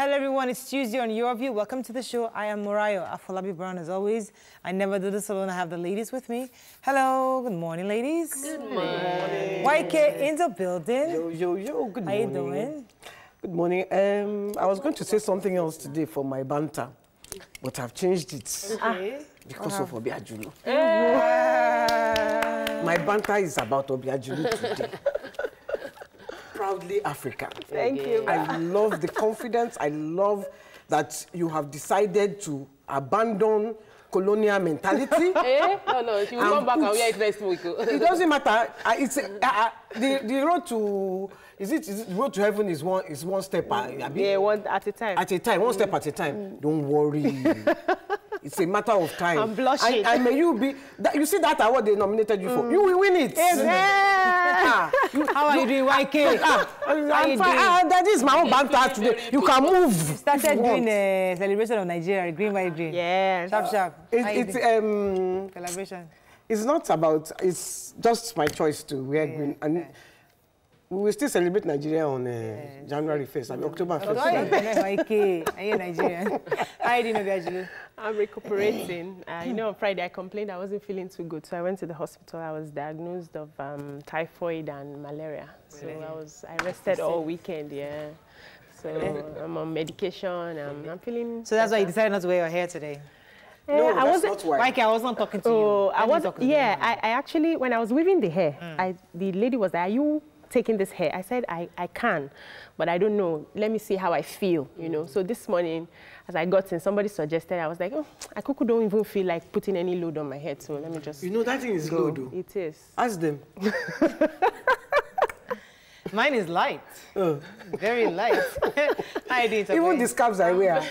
Hello everyone, it's Tuesday on Your View. Welcome to the show. I am Morayo Afolabi Brown as always. I never do this alone. I have the ladies with me. Hello, good morning ladies. Good morning. YK in the building. Yo, good morning. How you doing? Good morning. I was going to say something else today for my banter, but I've changed it. Okay. Because of Obiajulu. My banter is about Obiajulu today. Proudly African. Thank you. I love the confidence. I love that you have decided to abandon colonial mentality. No, she will come back and wear it next week. It doesn't matter. It's the road to the road to heaven is one step. Yeah, one at a time. At a time, one step at a time. Don't worry. It's a matter of time. I'm blushing. And may you be. You see that award they nominated you for? You will win it. How are you doing, YK? I'm fine. That is my own banter today. You can move. Started doing a celebration of Nigeria, green, white, green. Yes. Sharp. It's Celebration. It's not about. It's just my choice to wear green. And we will still celebrate Nigeria on January 1st. I mean, October 1st. YK, are you Nigerian? How are you doing, Obiajulu? I'm recuperating. You know, on Friday I complained I wasn't feeling too good, so I went to the hospital. I was diagnosed of typhoid and malaria. So I rested all weekend, yeah. So I'm on medication. I'm feeling. So that's why you decided not to wear your hair today? No, I wasn't. not why. YK, I wasn't talking to you. I was. Yeah, I actually, when I was weaving the hair, the lady was like, "Are you taking this hair?" I said, I can, but I don't know. Let me see how I feel, you know. So this morning, as I got in, somebody suggested, I was like, oh, I don't even feel like putting any load on my head, so let me just You know, that thing is low, though. It is. Ask them. Mine is light. Very light. How you doing, Even the scarves I wear,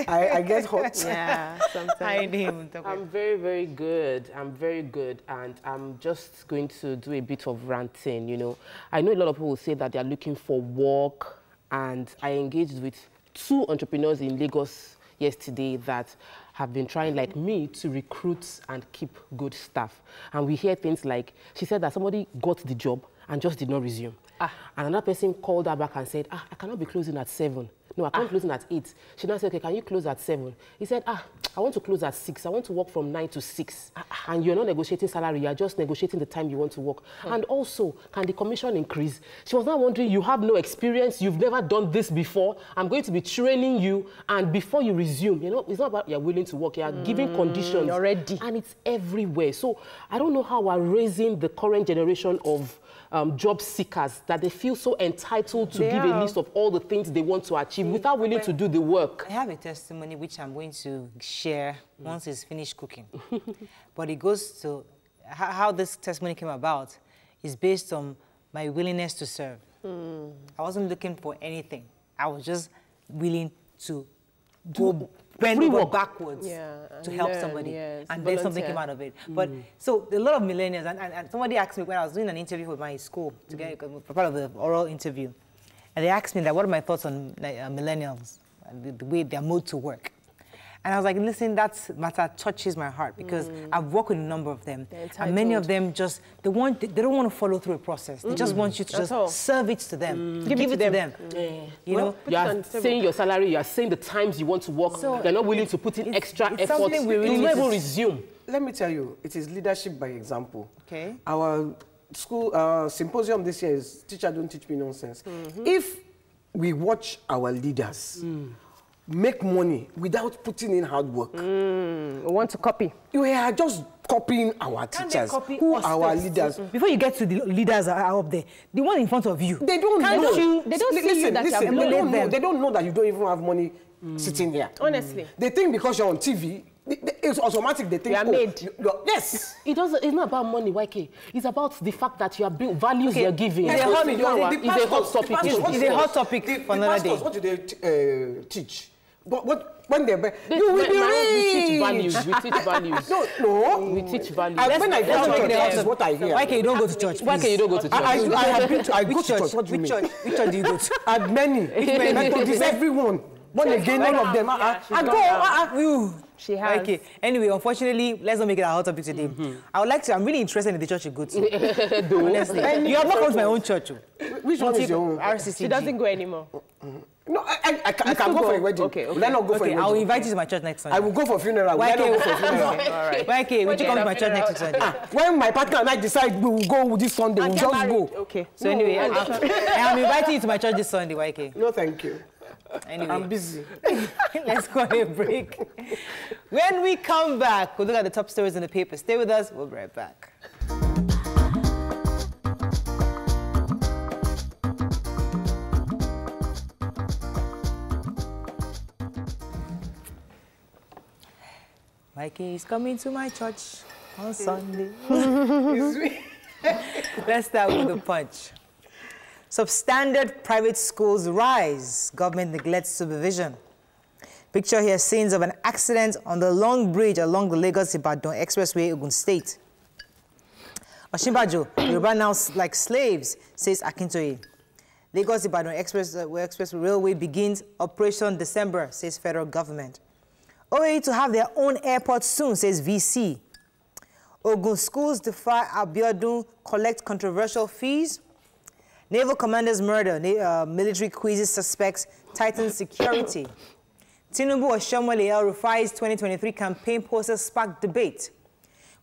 I get hot. Yeah, sometimes. How you doing, I'm very, very good. I'm very good, and I'm just going to do a bit of ranting, you know. I know a lot of people will say that they're looking for work, and I engaged with 2 entrepreneurs in Lagos yesterday that have been trying, like me, to recruit and keep good staff. And we hear things like, she said that somebody got the job and just did not resume. And another person called her back and said, I cannot be closing at 7. No, I can't closing at 8. She now said, okay, can you close at 7? He said, I want to close at 6. I want to work from 9 to 6. And you're not negotiating salary, you're just negotiating the time you want to work. And also, can the commission increase? She was now wondering, you have no experience, you've never done this before. I'm going to be training you, and before you resume, you know, it's not about you're willing to work, you're giving conditions. You're ready. And it's everywhere. So I don't know how we're raising the current generation of job seekers, that they feel so entitled to give a list of all the things they want to achieve without willing to do the work. I have a testimony which I'm going to share once it's finished cooking. But it goes to how this testimony came about is based on my willingness to serve. I wasn't looking for anything. I was just willing to go bend over backwards to help somebody. Yes, and then something came out of it. But so a lot of millennials, and somebody asked me when I was doing an interview with my school, to get part of the oral interview, and they asked me that what are my thoughts on millennials, and the way their mode to work. And I was like, listen, that matter touches my heart because I've worked with a number of them. And many of them just, they don't want to follow through a process. They just want you to just serve it to them. Give it to them. You know? You are saying your salary, you are saying the times you want to work. So you're not willing to put in extra effort. Something we really never resume. Let me tell you, it is leadership by example. Okay. Our school symposium this year is Teacher Don't Teach Me Nonsense. If we watch our leaders make money without putting in hard work, We want to copy. you are just copying our teachers, who are our leaders. Before you get to the leaders that are up there, the one in front of you. They don't know. They don't see you that you have know. They don't know that you don't even have money sitting here. Honestly. They think because you're on TV, it's automatic. They think, you are made. Yes. It's not about money, YK. It's about the fact that you are built, values you're giving. It's a hot topic. It's a hot topic for another day. What do they teach? When they you will be rich. We teach values. No. We teach values. When I go to church, that is what I hear. Why can you don't go to church? Why can you don't go to church? I have been to, I go to church. What do you mean? Which church do you go to? At many. Methodist, everyone. Born again, all of them. I go. She has. Okay. Anyway, unfortunately, let's not make it a hot topic today. I would like to. I'm really interested in the church you go to. Honestly, you have not come to my own church. Which one is your own? RCCG. She doesn't go anymore. No, I can go for a wedding. Okay, okay. Will I not go for a wedding? I'll invite you to my church next Sunday. I will go for a funeral. Will I not go for a funeral? All right. YK, would you come to my church next Sunday? When my partner and I decide we will go this Sunday, we'll just go. Okay. So anyway, I'm inviting you to my church this Sunday, YK. No, thank you. Anyway. I'm busy. Let's go on a break. When we come back, we'll look at the top stories in the paper. Stay with us. We'll be right back. Mikey is coming to my church on Sunday. Let's start with the Punch. Substandard private schools rise. Government neglects supervision. Picture here scenes of an accident on the long bridge along the Lagos-Ibadan Expressway, Ogun State. Osinbajo, Yoruba now like slaves, says Akintoye. Lagos-Ibadan Express Railway begins operation December, says federal government. OAE to have their own airport soon, says VC. Ogun schools defy Abiodun, collect controversial fees. Naval commanders murder, military quizzes suspects, tightens security. Tinubu Oshiomhole El-Rufai's 2023 campaign posters sparked debate.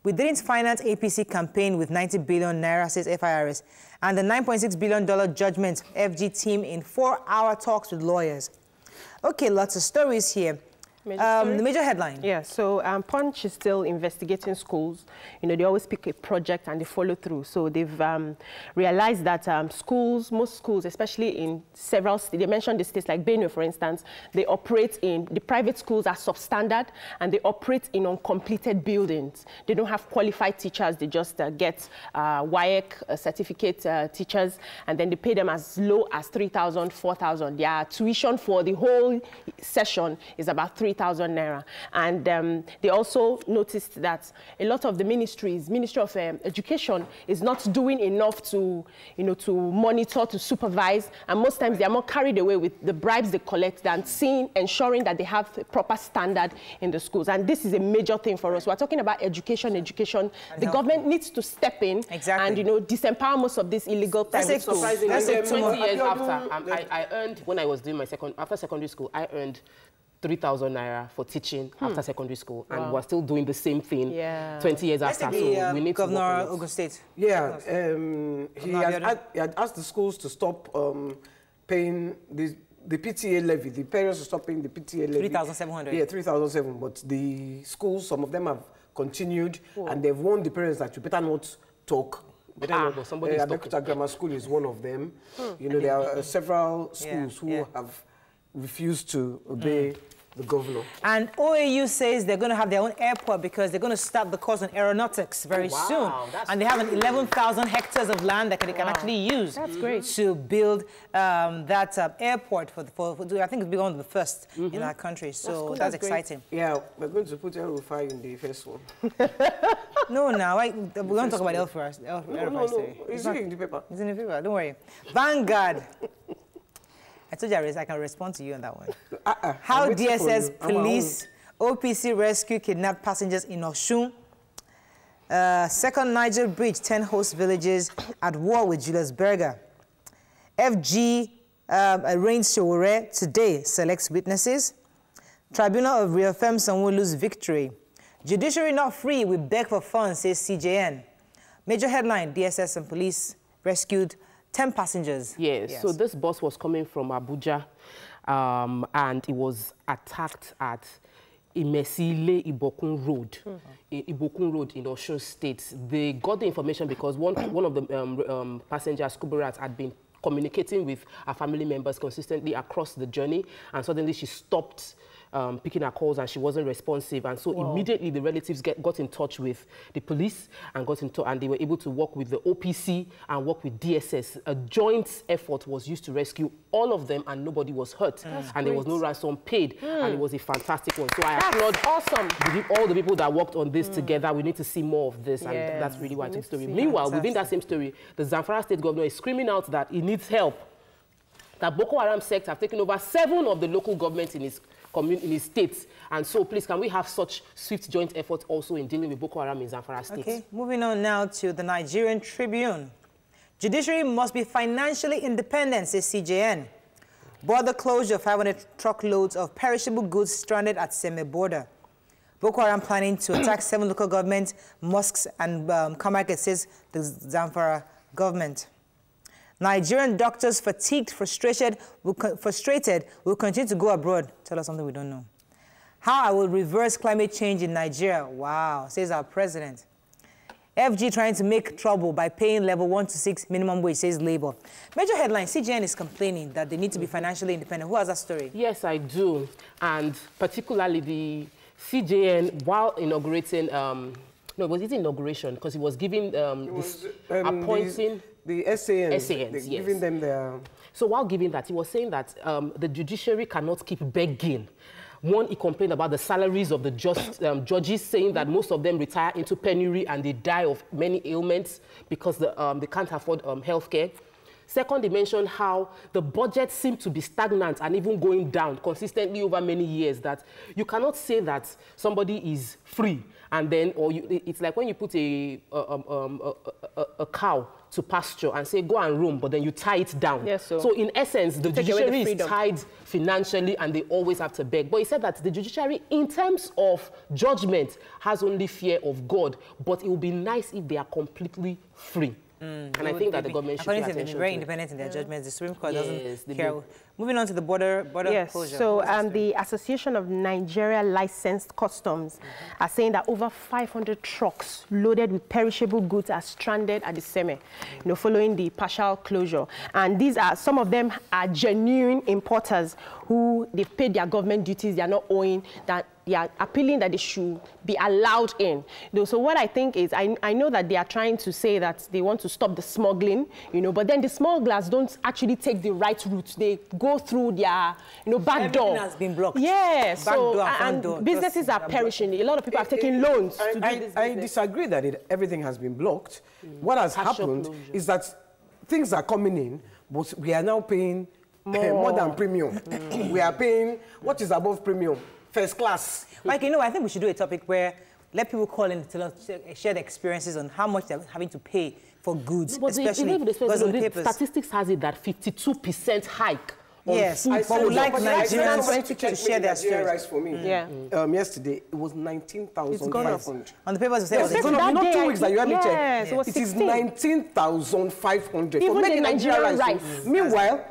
We didn't finance APC campaign with 90 billion naira, says FIRS, and the $9.6 billion judgment FG team in 4-hour talks with lawyers. Okay, lots of stories here. The major headline. Yeah, so Punch is still investigating schools. You know, they always pick a project and they follow through. So they've realized that most schools, especially in several states, they mentioned the states like Benue, for instance, they operate in, the private schools are substandard and they operate in uncompleted buildings. They don't have qualified teachers. They just get WAEC certificate teachers, and then they pay them as low as 3,000, 4,000. Their tuition for the whole session is about 3,000 naira. And they also noticed that a lot of the Ministry of Education is not doing enough to, to monitor, to supervise, and most times they are more carried away with the bribes they collect than ensuring that they have a proper standard in the schools. And this is a major thing for us. We're talking about education. The government needs to step in and, disempower most of these illegal private schools. That's 20 years after, I earned, when I was doing my after secondary school, I earned 3,000 naira for teaching after secondary school, and we're still doing the same thing 20 years after. So we need Governor to Ogun State. Yeah, he had asked the schools to stop paying the PTA levy. The parents to stop paying the PTA levy. 3,700. Yeah, 3,700. But the schools, some of them have continued, and they've warned the parents that you better not talk. Abeokuta Grammar School is one of them. There are several schools who have refused to obey the governor. And OAU says they're going to have their own airport because they're going to start the course on aeronautics very soon. And they have 11,000 hectares of land that they can actually use to build that airport for I think it'll be one of the first in our country. So that's exciting. Yeah, we're going to put El-Rufai in the first one. No, now we're going to talk about El-Rufai. No, it's in the paper. It's in the paper. Don't worry. Vanguard. I told you I can respond to you on that one. How DSS police OPC rescue kidnapped passengers in Osun. Second Niger Bridge, 10 host villages at war with Julius Berger. FG arraigns Sowore today, selects witnesses. Tribunal reaffirms Sanwo-Olu's victory. Judiciary not free, we beg for funds, says CJN. Major headline, DSS and police rescued 10 passengers. Yes, so this bus was coming from Abuja and it was attacked at Imesile Ibokun Road, Ibokun Road in Osun State. They got the information because one of the passengers, Kuburat, had been communicating with her family members consistently across the journey, and suddenly she stopped picking her calls and she wasn't responsive, and so immediately the relatives got in touch with the police and and they were able to work with the OPC and work with DSS. A joint effort was used to rescue all of them and nobody was hurt, and there was no ransom paid, and it was a fantastic one. So I applaud all the people that worked on this together. We need to see more of this, and that's really why it's the story. Meanwhile, within that same story, the Zamfara state governor is screaming out that he needs help, that Boko Haram sects have taken over 7 of the local governments in his states. And so, please, can we have such swift joint efforts also in dealing with Boko Haram in Zamfara State? Okay, moving on now to the Nigerian Tribune. Judiciary must be financially independent, says CJN. Border closure, 500 truckloads of perishable goods stranded at Seme border. Boko Haram planning to attack 7 local government mosques and car market, says the Zamfara government. Nigerian doctors frustrated will continue to go abroad. Tell us something we don't know. How I will reverse climate change in Nigeria. Wow, says our president. FG trying to make trouble by paying level 1 to 6 minimum wage, says Labour. Major headline, CJN is complaining that they need to be financially independent. Who has that story? Yes, I do. And particularly the CJN, while inaugurating, no, it was his inauguration, because he was giving appointing... The SANs, SANs, yes. Giving them their... So while giving that, he was saying that the judiciary cannot keep begging. One, he complained about the salaries of the judges, saying that most of them retire into penury and they die of many ailments because they can't afford health care. Second, he mentioned how the budget seemed to be stagnant and even going down consistently over many years, that you cannot say that somebody is free and then, it's like when you put a cow to pasture and say, go and roam, but then you tie it down. Yes, so in essence, the judiciary is tied financially and they always have to beg. But he said that the judiciary, in terms of judgment, has only fear of God, but it would be nice if they are completely free. And I think that the government should pay attention to it. They're very independent in their judgments. The Supreme Court doesn't care. Moving on to the border closure. So the Association of Nigeria Licensed Customs are saying that over 500 trucks loaded with perishable goods are stranded at the Seme, following the partial closure. And these are, some of them are genuine importers who they've paid their government duties, they are not owing, that they are appealing that they should be allowed in. So what I think is, I know that they are trying to say that they want to stop the smuggling, but then the smugglers don't actually take the right route. They go through their, back door. Everything has been blocked. Yes. Back door and front door. Businesses are perishing. A lot of people have taken loans to do this business. I disagree that everything has been blocked. What has happened is that things are coming in, but we are now paying more than premium. We are paying what is above premium. First class. Mike, I think we should do a topic where let people call in to share their experiences on how much they're having to pay for goods, especially because of the papers. Statistics has it that 52% hike. Yes, I would like Nigerians to share their stories. For me. Yesterday, it was 19,500. On the papers, it was not 2 weeks that you had me check. It is 19,500 for making Nigerian rice. Meanwhile,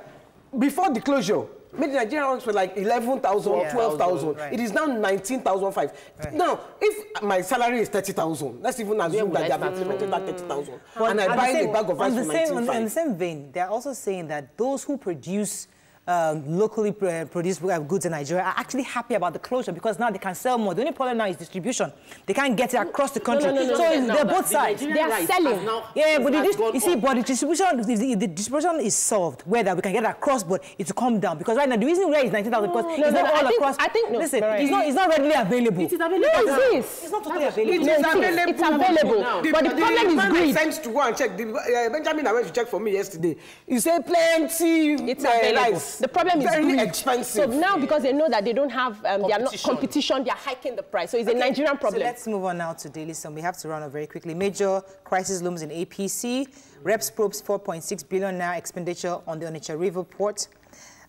before the closure, Made in Nigeria ranks for like 11,000 or 12,000. Right. It is now 19,500. Right. Now, if my salary is 30,000, let's even assume that they have implemented that 30,000, and I buy a bag of rice for 19,500. In the same vein, they're also saying that those who produce locally produced goods in Nigeria are actually happy about the closure because now they can sell more. The only problem now is distribution. They can't get it across the country. They're both sides. They are selling. Yeah, but the distribution, if the distribution is solved, whether we can get it across, but it will come down. Because right now, the reason where it's 19,000 because it's not all across. Listen, it's not readily available. It is available. Where is this? It's not totally available. It is available. It's available. But the problem is greed. I sent to go and check. Benjamin, I went to check for me yesterday. He said plenty. It's available. The problem is very expensive. So now, because they know that they don't have, they are not competition, they are hiking the price. So it's a Nigerian problem. So let's move on now to Daily Sun. We have to run up very quickly. Major crisis looms in APC. Reps probes 4.6 billion naira expenditure on the Onitsha River Port.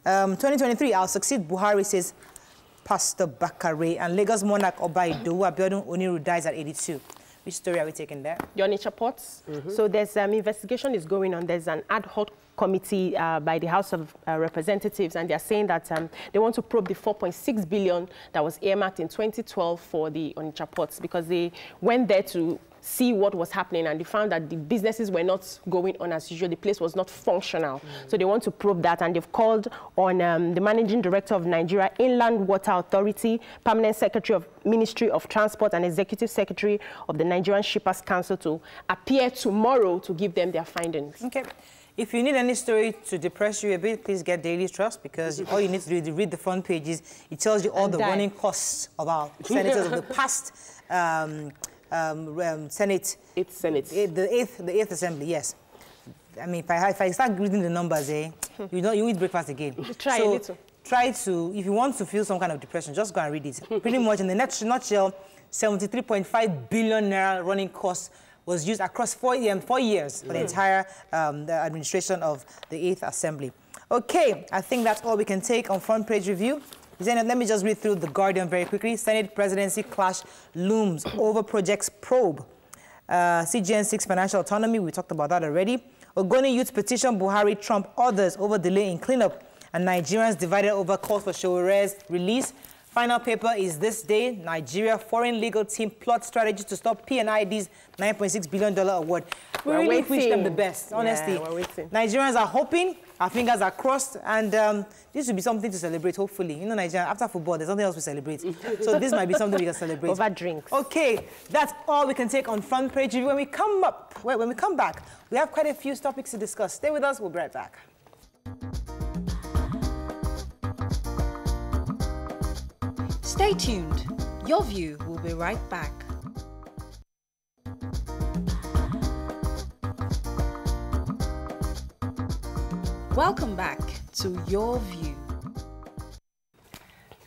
2023, I'll succeed Buhari, says Pastor Bakare. And Lagos monarch Oba Idowu Abiodun Oniru dies at 82. Which story are we taking there? The Onitsha ports. So there's investigation is going on. There's an ad hoc committee by the House of Representatives, and they're saying that they want to probe the 4.6 billion that was earmarked in 2012 for the Onitsha ports, because they went there to see what was happening, and they found that the businesses were not going on as usual. The place was not functional. So they want to probe that, and they've called on the Managing Director of Nigeria Inland Water Authority, Permanent Secretary of Ministry of Transport, and Executive Secretary of the Nigerian Shippers Council to appear tomorrow to give them their findings. Okay. If you need any story to depress you a bit, please get Daily Trust, because all you need to do is read the front pages. It tells you all the running costs of our senators of the past Senate. The eighth Assembly, yes. I mean, if I start reading the numbers, you eat breakfast again. Try a little. Try to, if you want to feel some kind of depression, just go and read it. Pretty much in the nutshell, 73.5 billion naira running costs was used across 4 years for the entire the administration of the 8th Assembly. Okay, I think that's all we can take on front page review. Let me just read through The Guardian very quickly. Senate presidency clash looms over projects probe. CGN 6 financial autonomy, we talked about that already. Ogoni youth petition Buhari, Trump, others over delay in cleanup. And Nigerians divided over calls for Showere's release. Final paper is this day. Nigeria foreign legal team plot strategy to stop PNID's $9.6 billion award. We really wish them the best, honestly. Yeah, we're waiting. Nigerians are hoping, our fingers are crossed, and this will be something to celebrate, hopefully. You know, Nigeria, after football, there's nothing else we celebrate. So this might be something we can celebrate. Over drinks. Okay, that's all we can take on front page review. When we come back, we have quite a few topics to discuss. Stay with us, we'll be right back. Stay tuned. Your View will be right back. Welcome back to Your View.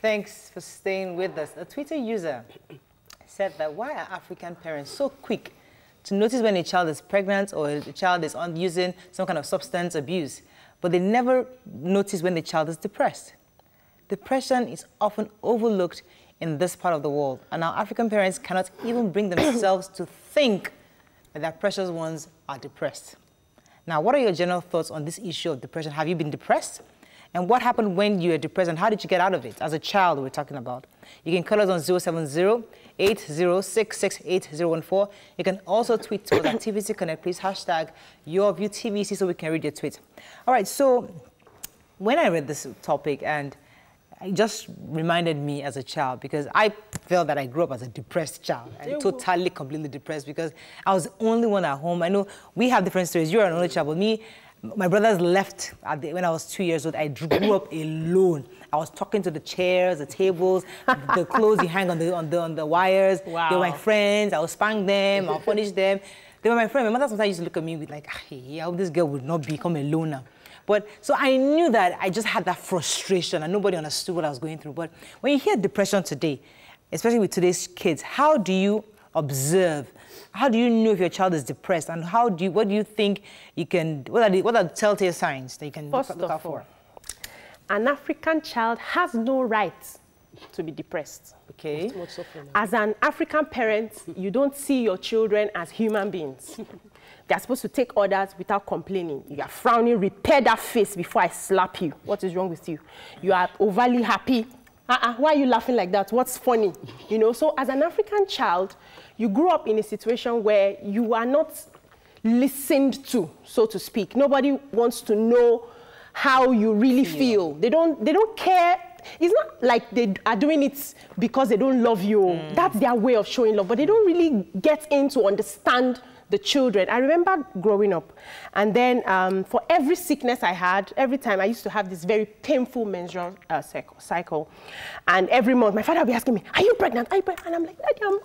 Thanks for staying with us. A Twitter user said that why are African parents so quick to notice when a child is pregnant or a child is using some kind of substance abuse, but they never notice when the child is depressed? Depression is often overlooked in this part of the world, and our African parents cannot even bring themselves to think that their precious ones are depressed. Now, what are your general thoughts on this issue of depression? Have you been depressed? And what happened when you were depressed, and how did you get out of it? As a child, we're talking about. You can call us on 070-8066-8014. You can also tweet to us at TVC Connect, please, hashtag YourViewTVC, so we can read your tweet. All right, so when I read this topic, and it just reminded me as a child, because I felt that I grew up as a depressed child, and totally, completely depressed, because I was the only one at home. I know we have different stories. You're an only child, but me, my brothers left when I was 2 years old. I grew up alone. I was talking to the chairs, the tables, the clothes you hang on the wires. Wow. They were my friends. I would spank them. I'll punish them. They were my friends. My mother sometimes used to look at me with like, hey, I hope this girl would not become a loner. But so I knew that I just had that frustration and nobody understood what I was going through. But when you hear depression today, especially with today's kids, how do you observe? How do you know if your child is depressed? And what do you think you can, what are the telltale signs that you can look out for? An African child has no right to be depressed. Okay. As an African parent, you don't see your children as human beings. They're supposed to take orders without complaining. You are frowning, repair that face before I slap you. What is wrong with you? You are overly happy. Why are you laughing like that? What's funny? You know, so as an African child, you grew up in a situation where you are not listened to, so to speak. Nobody wants to know how you really feel. They don't care. It's not like they are doing it because they don't love you. That's their way of showing love, but they don't really get in to understand the children. I remember growing up, and then for every sickness I had, every time I used to have this very painful menstrual cycle, and every month my father would be asking me, "Are you pregnant? Are you pregnant?" And I'm like, "Daddy, I'm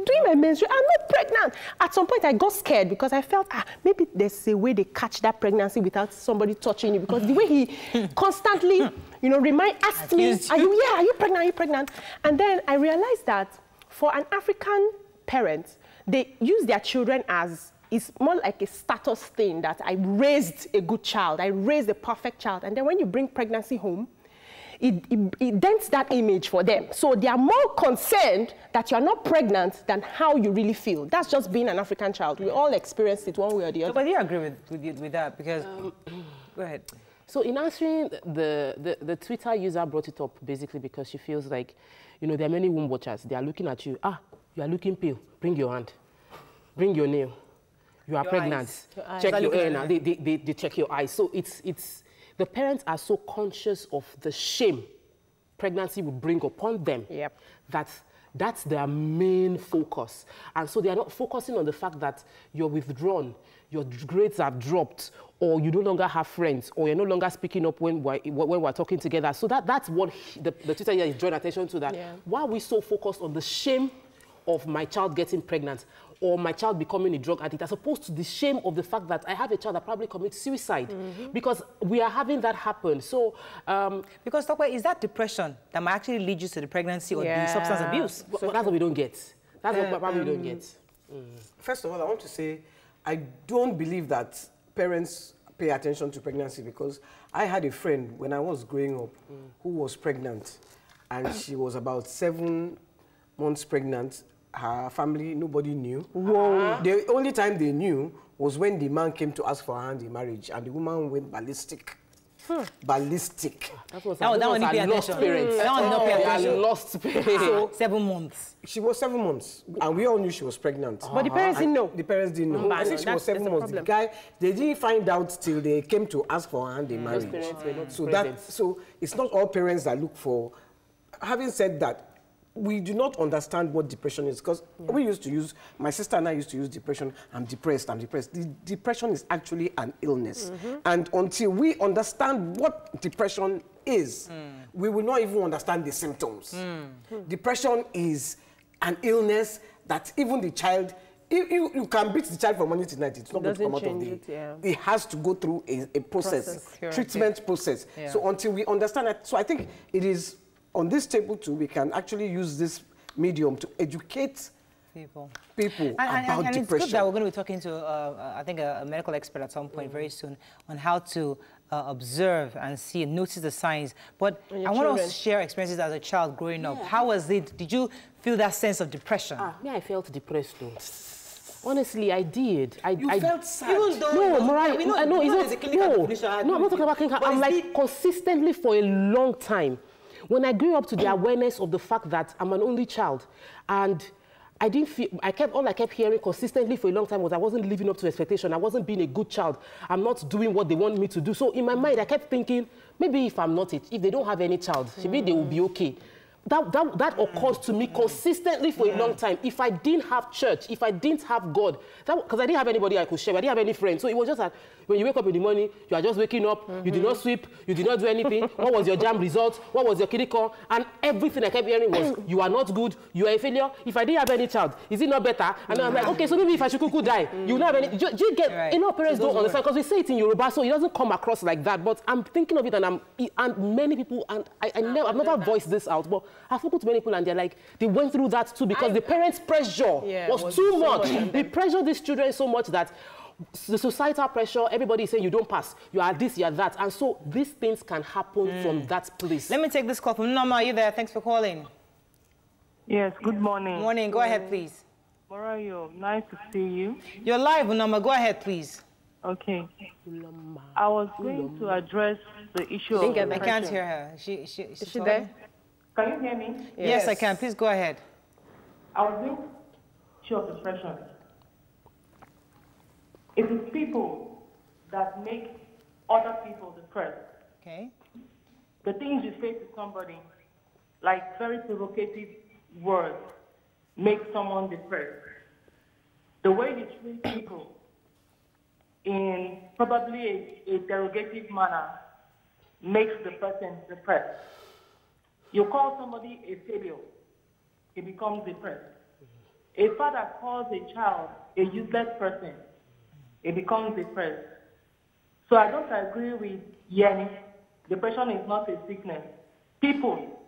doing my menstrual. I'm not pregnant." At some point, I got scared because I felt, maybe there's a way they catch that pregnancy without somebody touching you, because the way he constantly, you know, asked me, "Are you pregnant? Are you pregnant?" And then I realized that for an African parent, they use their children as, it's more like a status thing, that I raised a good child, I raised a perfect child. And then when you bring pregnancy home, it dents that image for them. So they are more concerned that you're not pregnant than how you really feel. That's just being an African child. We all experience it one way or the other. So, but do you agree with that? Because, go ahead. So in answering, the Twitter user brought it up basically because she feels like, you know, there are many womb watchers. They are looking at you. You are looking pale. Bring your hand. Bring your nail. You are pregnant. Check your hair now. They check your eyes. So it's the parents are so conscious of the shame pregnancy would bring upon them. Yep. That's their main focus. And so they are not focusing on the fact that you're withdrawn, your grades have dropped, or you no longer have friends, or you're no longer speaking up when we're talking together. So that's what the Twitter here is drawing attention to, that why are we so focused on the shame of my child getting pregnant or my child becoming a drug addict, as opposed to the shame of the fact that I have a child that probably commits suicide, because we are having that happen. So, because Doctor, is that depression that might actually lead you to the pregnancy or the substance abuse? So that's what we don't get. That's what probably we don't get. First of all, I want to say, I don't believe that parents pay attention to pregnancy because I had a friend when I was growing up who was pregnant, and she was about 7 months pregnant. Her family, nobody knew. Whoa. The only time they knew was when the man came to ask for her hand in marriage, and the woman went ballistic. Ballistic. That one lost parents. That one not pay attention. Lost parents. So 7 months. She was 7 months, and we all knew she was pregnant. But the parents didn't know. The parents didn't know. I think she was 7 months. The guy, they didn't find out till they came to ask for her hand in marriage. Those parents were not So present. so it's not all parents that look for. Having said that, we do not understand what depression is because we used to use, my sister and I used to use depression. I'm depressed. The depression is actually an illness. And until we understand what depression is, we will not even understand the symptoms. Depression is an illness that even the child, you can beat the child from morning to night, it's not going to come out of the... It has to go through a process, treatment process. Yeah. So until we understand that, so I think it is on this table too, we can actually use this medium to educate people about depression. It's good that we're going to be talking to, I think, a medical expert at some point very soon on how to observe and see and notice the signs. But I want to share experiences as a child growing up. How was it? Did you feel that sense of depression? I felt depressed though. Honestly, I did. I felt sad. Even though no, Mariah, it's not I'm not talking about clinical. I'm like consistently for a long time. When I grew up to the awareness of the fact that I'm an only child, and I didn't feel, all I kept hearing consistently for a long time was I wasn't living up to expectation. I wasn't being a good child. I'm not doing what they want me to do. So in my mind, I kept thinking, maybe if I'm not it, if they don't have any child, maybe they will be okay. That occurs to me consistently for a long time. If I didn't have church, if I didn't have God, because I didn't have anybody I could share, I didn't have any friends. So it was just that when you wake up in the morning, you are just waking up, you did not sweep, you did not do anything. What was your JAMB result? What was your clinical? And everything I kept hearing was, you are not good, you are a failure. If I didn't have any child, is it not better? And I'm like, okay, so maybe if I should die, you will not have any. Do you get, a lot of parents don't understand, because we say it in Yoruba, so it doesn't come across like that. But I'm thinking of it, and many people, and I've never voiced this out, but I've spoken to many people, and they're like, they went through that too, because the parents' pressure was too much. They pressure these children so much that the societal pressure, everybody is saying you don't pass, you are this, you are that. And so these things can happen from that place. Let me take this call from Norma. Are you there? Thanks for calling. Yes, good morning. Morning. Go ahead, please. Morayo, nice to see you. You're live, Norma. Go ahead, please. Okay. I was going to address the issue of depression. I can't hear her. Is she there? Can you hear me? Yes, I can. Please go ahead. I was going to the issue of depression. It is people that make other people depressed. Okay. The things you say to somebody, like very provocative words, make someone depressed. The way you treat people in probably a derogative manner makes the person depressed. You call somebody a failure, he becomes depressed. A father calls a child a useless person, it becomes depressed. So I don't agree with Yenny. Depression is not a sickness. People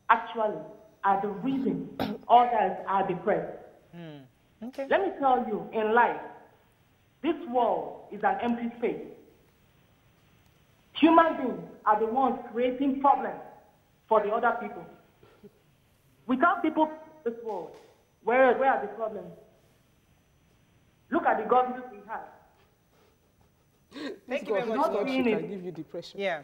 actually are the reason others are depressed. Okay. Let me tell you, in life, this world is an empty space. Human beings are the ones creating problems for the other people. Without people in this world, where are the problems? Look at the government we have. Thank you very much. She can give you depression. Yeah.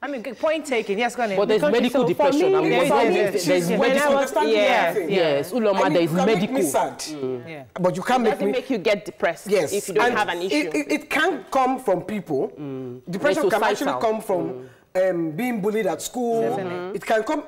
I mean, point taken. Yes, go ahead. But there's medical depression. There's medical. Yes, Uloma, there is medical. Me sad. But you can't make you get depressed. Yes. If you don't have an issue. It can come from people. Depression can actually come from being bullied at school. It can come.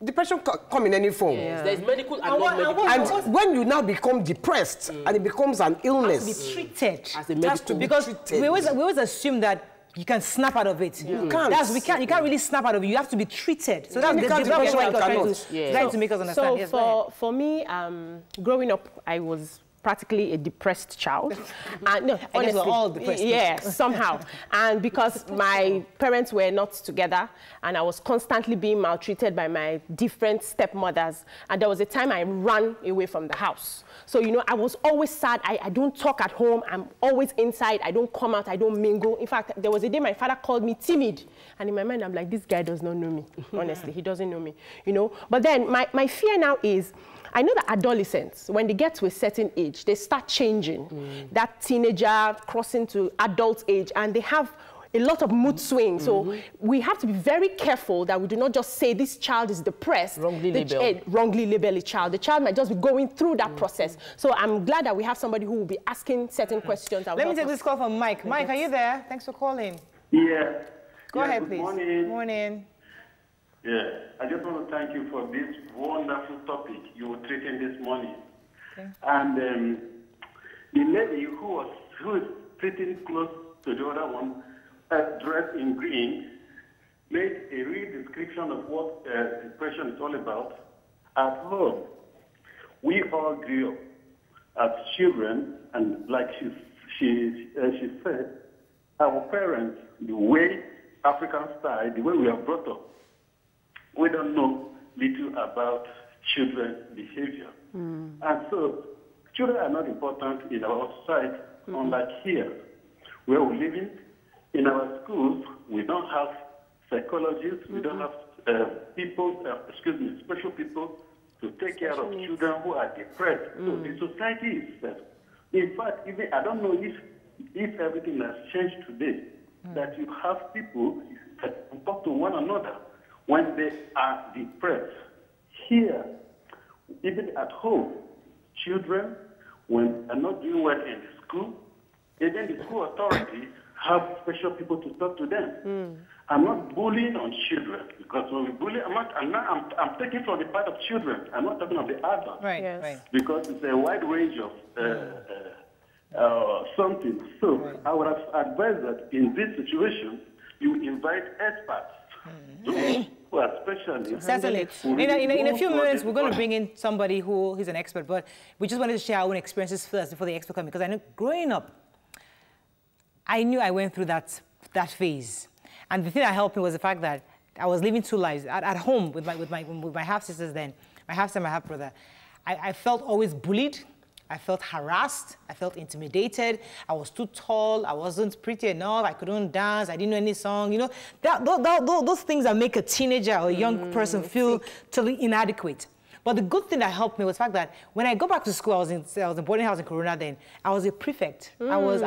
Depression can come in any form. There's medical and non-medical. And when you now become depressed and it becomes an illness, it has to be treated as a medical. Because we always assume that you can snap out of it. You can't. You can't really snap out of it. You have to be treated. So that's what you're trying to make us understand. So for me, growing up, I was practically a depressed child. And no, I guess we're all depressed. Yeah, somehow. And because my parents were not together, and I was constantly being maltreated by my different stepmothers, and there was a time I ran away from the house. So, you know, I was always sad. I don't talk at home. I'm always inside. I don't come out. I don't mingle. In fact, there was a day my father called me timid. And in my mind, I'm like, this guy does not know me. Honestly, he doesn't know me, you know. But then my fear now is, I know that adolescents, when they get to a certain age, they start changing. That teenager crossing to adult age, and they have a lot of mood swings. So we have to be very careful that we do not just say this child is depressed. Wrongly label a child. The child might just be going through that process. So I'm glad that we have somebody who will be asking certain questions. Let me take this call from Mike. Mike, are you there? Thanks for calling. Yeah. Go ahead, please. Morning. Morning. Yeah, I just want to thank you for this wonderful topic you were treating this morning. Okay. And the lady who is sitting close to the other one, dressed in green, made a real description of what depression is all about. At home, we all grew up as children, and like she said, our parents, the way African style, the way we are brought up, we don't know little about children's behavior. And so children are not important in our society, unlike here, where we live in our schools. We don't have psychologists, we don't have special people to take care of children who are depressed. So the society is, in fact, even I don't know if everything has changed today, that you have people that talk to one another when they are depressed. Here, even at home, children, when they're not doing well in the school, even the school authority have special people to talk to them. I'm not bullying on children, because when we bully, I'm taking from the part of children. I'm not talking of the adults. Right, right. Because it's a wide range of something. So I would have advised that in this situation, you invite experts. Who are specialists. Certainly. In a few minutes, we're going to bring in somebody who is an expert, but we just wanted to share our own experiences first before the expert comes, because I know growing up, I knew I went through that phase. And the thing that helped me was the fact that I was living two lives. At home with my half-sisters then, my half-sister, my half-brother, I felt always bullied. I felt harassed. I felt intimidated. I was too tall. I wasn't pretty enough. I couldn't dance. I didn't know any song. You know, those things that make a teenager or a young person feel totally inadequate. But the good thing that helped me was the fact that when I go back to school, I was in boarding house in Corona then. I was a prefect. I was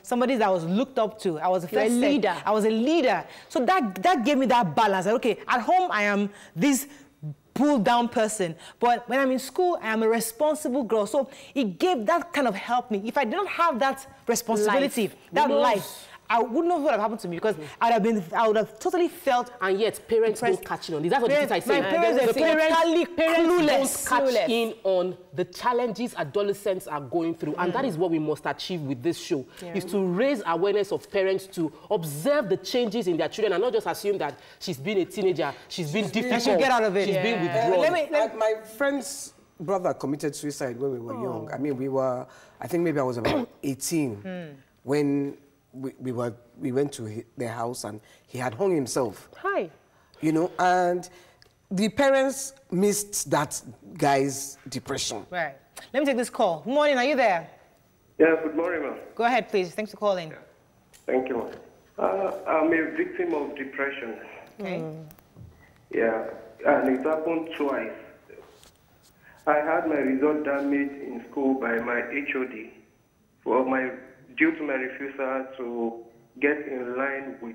somebody that was looked up to. I was a first leader. I was a leader. So that gave me that balance. Okay, at home I am this pulled down person, but when I'm in school, I am a responsible girl. So it gave that kind of help me. If I didn't have that responsibility, life, I wouldn't know what had happened to me, because I would have totally felt. And yet, parents don't catch in on this. That's what the I say. My parents don't catch in on the challenges adolescents are going through, and that is what we must achieve with this show: is to raise awareness of parents to observe the changes in their children, and not just assume that she's been a teenager, she's been difficult, she should get out of it. She's been withdrawn. My friend's brother committed suicide when we were young. I mean, I think maybe I was about 18 when we went to their house, and he had hung himself. Hi. You know, and the parents missed that guy's depression. Right. Let me take this call. Good morning, are you there? Yeah, good morning, ma'am. Go ahead, please. Thanks for calling. Yeah. Thank you, ma'am. I'm a victim of depression. Okay. Yeah, and it happened twice. I had my result damaged in school by my HOD due to my refusal to get in line with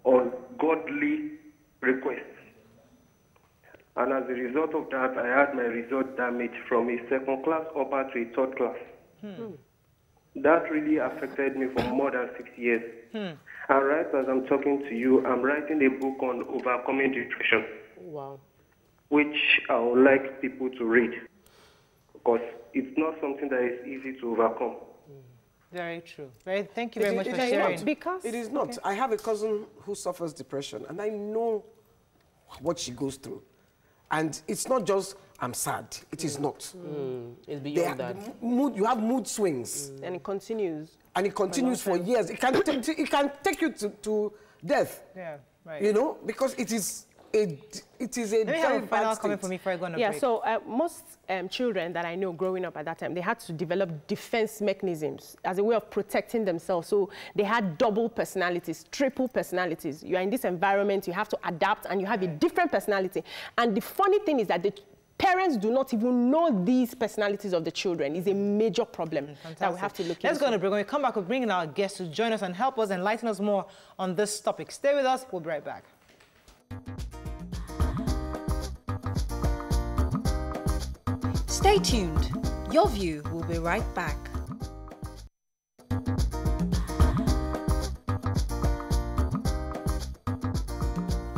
ungodly requests. And as a result of that, I had my result damaged from a second class upper to a third class. That really affected me for more than 6 years. And right as I'm talking to you, I'm writing a book on overcoming depression. Wow. Which I would like people to read, because it's not something that is easy to overcome. Very true. Thank you very much for sharing. Because it is not. Okay. I have a cousin who suffers depression, and I know what she goes through. And it's not just I'm sad. It is not. It's beyond that. You have mood swings. And it continues. And it continues for years. It can take you to death. Yeah, right. You know, because it is a Let me have a final comment for me before I go on a break. Yeah, so most children that I know growing up at that time, they had to develop defense mechanisms as a way of protecting themselves. So they had double personalities, triple personalities. You are in this environment, you have to adapt, and you have a different personality. And the funny thing is that the parents do not even know these personalities of the children. It's a major problem that we have to look into. Let's go on a break. When we come back, we'll bring in our guests to join us and help us enlighten us more on this topic. Stay with us. We'll be right back. Stay tuned. Your View will be right back.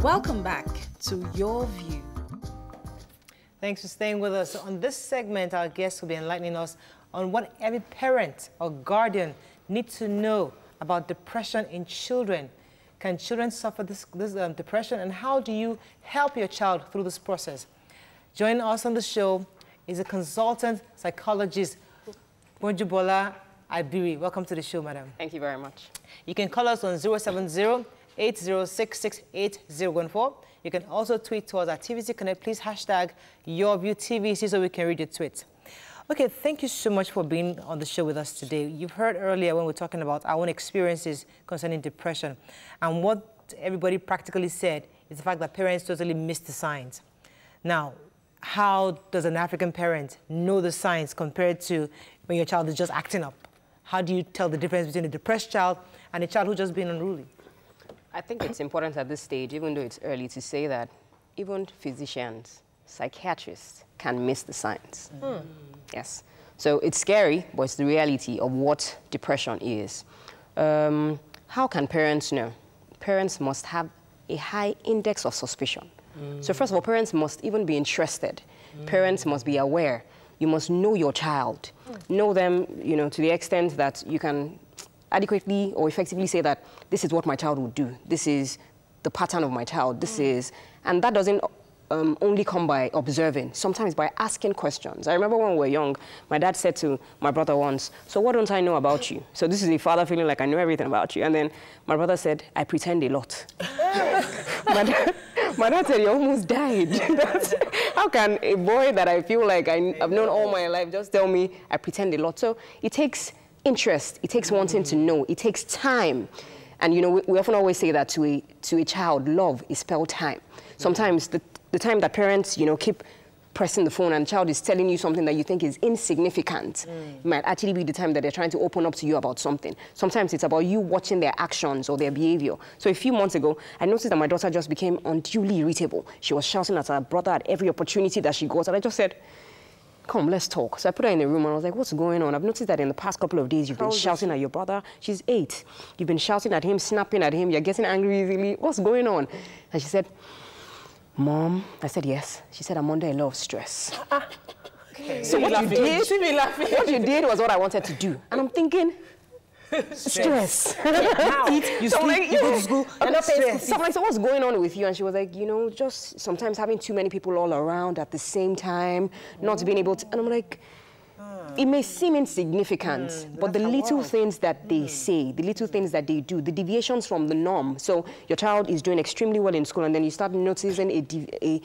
Welcome back to Your View. Thanks for staying with us. On this segment, our guests will be enlightening us on what every parent or guardian needs to know about depression in children. Can children suffer this depression, and how do you help your child through this process? Joining us on the show is a consultant psychologist, Mojubola Ibiri. Welcome to the show, madam. Thank you very much. You can call us on 070-8066-8014. You can also tweet to us at TVC Connect. Please hashtag YourViewTVC so we can read your tweets. Okay, thank you so much for being on the show with us today. You've heard earlier when we were talking about our own experiences concerning depression, and what everybody practically said is the fact that parents totally miss the signs. Now, how does an African parent know the signs compared to when your child is just acting up? How do you tell the difference between a depressed child and a child who's just being unruly? I think it's important at this stage, even though it's early, to say that even physicians, psychiatrists can miss the signs. Yes. So it's scary, but it's the reality of what depression is. How can parents know? Parents must have a high index of suspicion. So first of all, parents must even be interested. Parents must be aware. You must know your child. Know them, you know, to the extent that you can adequately or effectively say that this is what my child would do. This is the pattern of my child. This is, and that doesn't only come by observing, sometimes by asking questions. I remember when we were young, my dad said to my brother once, "So what don't I know about you?" So this is a father feeling like I know everything about you. And then my brother said, "I pretend a lot." My dad said, "You almost died." How can a boy that I feel like I've known all my life just tell me I pretend a lot? So it takes interest, it takes wanting to know, it takes time. And you know, we often always say that to a child, love is spelled time. Sometimes the time that parents, you know, keep pressing the phone and the child is telling you something that you think is insignificant might actually be the time that they're trying to open up to you about something. Sometimes it's about you watching their actions or their behavior. So a few months ago, I noticed that my daughter just became unduly irritable. She was shouting at her brother at every opportunity that she got, and I just said, "Come, let's talk." So I put her in the room and I was like, "What's going on? I've noticed that in the past couple of days you've been shouting at your brother. She's 8. You've been shouting at him, snapping at him. You're getting angry easily. What's going on?" And she said, "Mom." I said, "Yes." She said, "I'm under a lot of stress." So what you did was what I wanted to do. And I'm thinking, stress. Eat, you sleep, you go to school, So I'm like, "So what's going on with you?" And she was like, "You know, just sometimes having too many people all around at the same time, not being able to," and I'm like, it may seem insignificant, but the little things that they say, the little things that they do, the deviations from the norm. So your child is doing extremely well in school, and then you start noticing a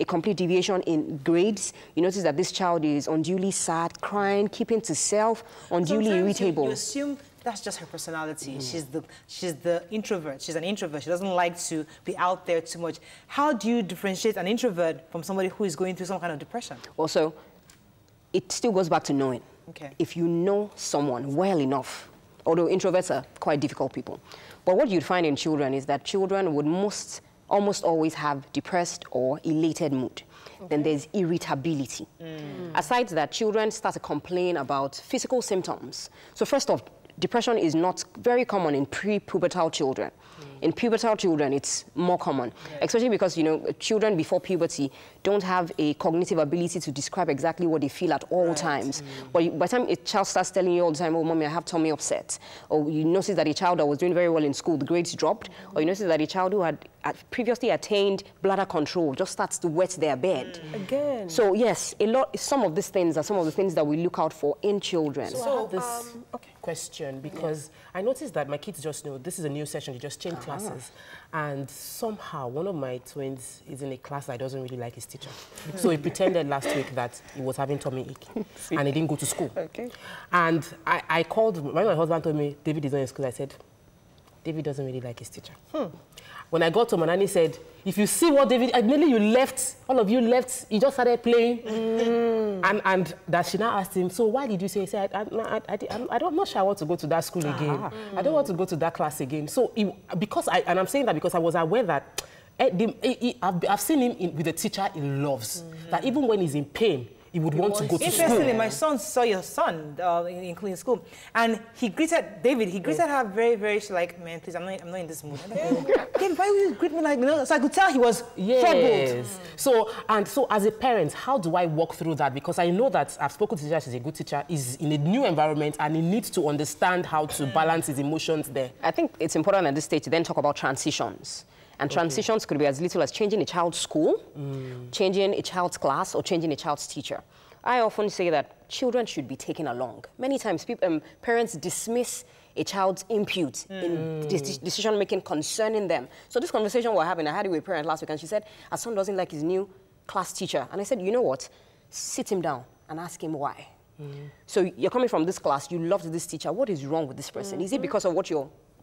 complete deviation in grades. You notice that this child is unduly sad, crying, keeping to self, unduly irritable. You assume that's just her personality. She's the introvert. She's an introvert. She doesn't like to be out there too much. How do you differentiate an introvert from somebody who is going through some kind of depression? Also, it still goes back to knowing. Okay. If you know someone well enough, although introverts are quite difficult people, but what you'd find in children is that children would almost always have depressed or elated mood. Okay. Then there's irritability. Aside that, children start to complain about physical symptoms. So first off, depression is not very common in pre-pubertal children. In pubertal children, it's more common, especially because, you know, children before puberty don't have a cognitive ability to describe exactly what they feel at all times. But by the time a child starts telling you all the time, oh, mommy, I have tummy upset, or you notice that a child that was doing very well in school, the grades dropped, or you notice that a child who had previously attained bladder control just starts to wet their bed. Again. So yes, some of these things are some of the things that we look out for in children. So I have this question, because I noticed that my kids just know this is a new session, they just changed classes. And somehow one of my twins is in a class that doesn't really like his teacher. So he pretended last week that he was having tummy ache and he didn't go to school. And I called, when my husband told me David is not in school, I said, David doesn't really like his teacher. When I got to my nanny said, if you see what David, immediately you left, all of you left, you just started playing. And that she now asked him, so why did you say? He said, I'm not sure I want to go to that school again. I don't want to go to that class again. So, and I'm saying that because I was aware that I've seen him with a teacher he loves, that even when he's in pain, he would want to go to school. Interestingly, my son saw your son in school, and he greeted David. He greeted her very, very. She's like, man, please, I'm not in this mood. David, why would you greet me like, you know? So I could tell he was troubled. So as a parent, how do I walk through that? Because I know that I've spoken to teacher. She's a good teacher. He's in a new environment, and he needs to understand how to balance his emotions there. I think it's important at this stage to then talk about transitions. And transitions could be as little as changing a child's school, changing a child's class, or changing a child's teacher. I often say that children should be taken along. Many times parents dismiss a child's input in decision-making concerning them. So this conversation we're having, I had it with a parent last week, and she said, her son doesn't like his new class teacher. And I said, you know what? Sit him down and ask him why. So you're coming from this class, you loved this teacher. What is wrong with this person? Is it because of what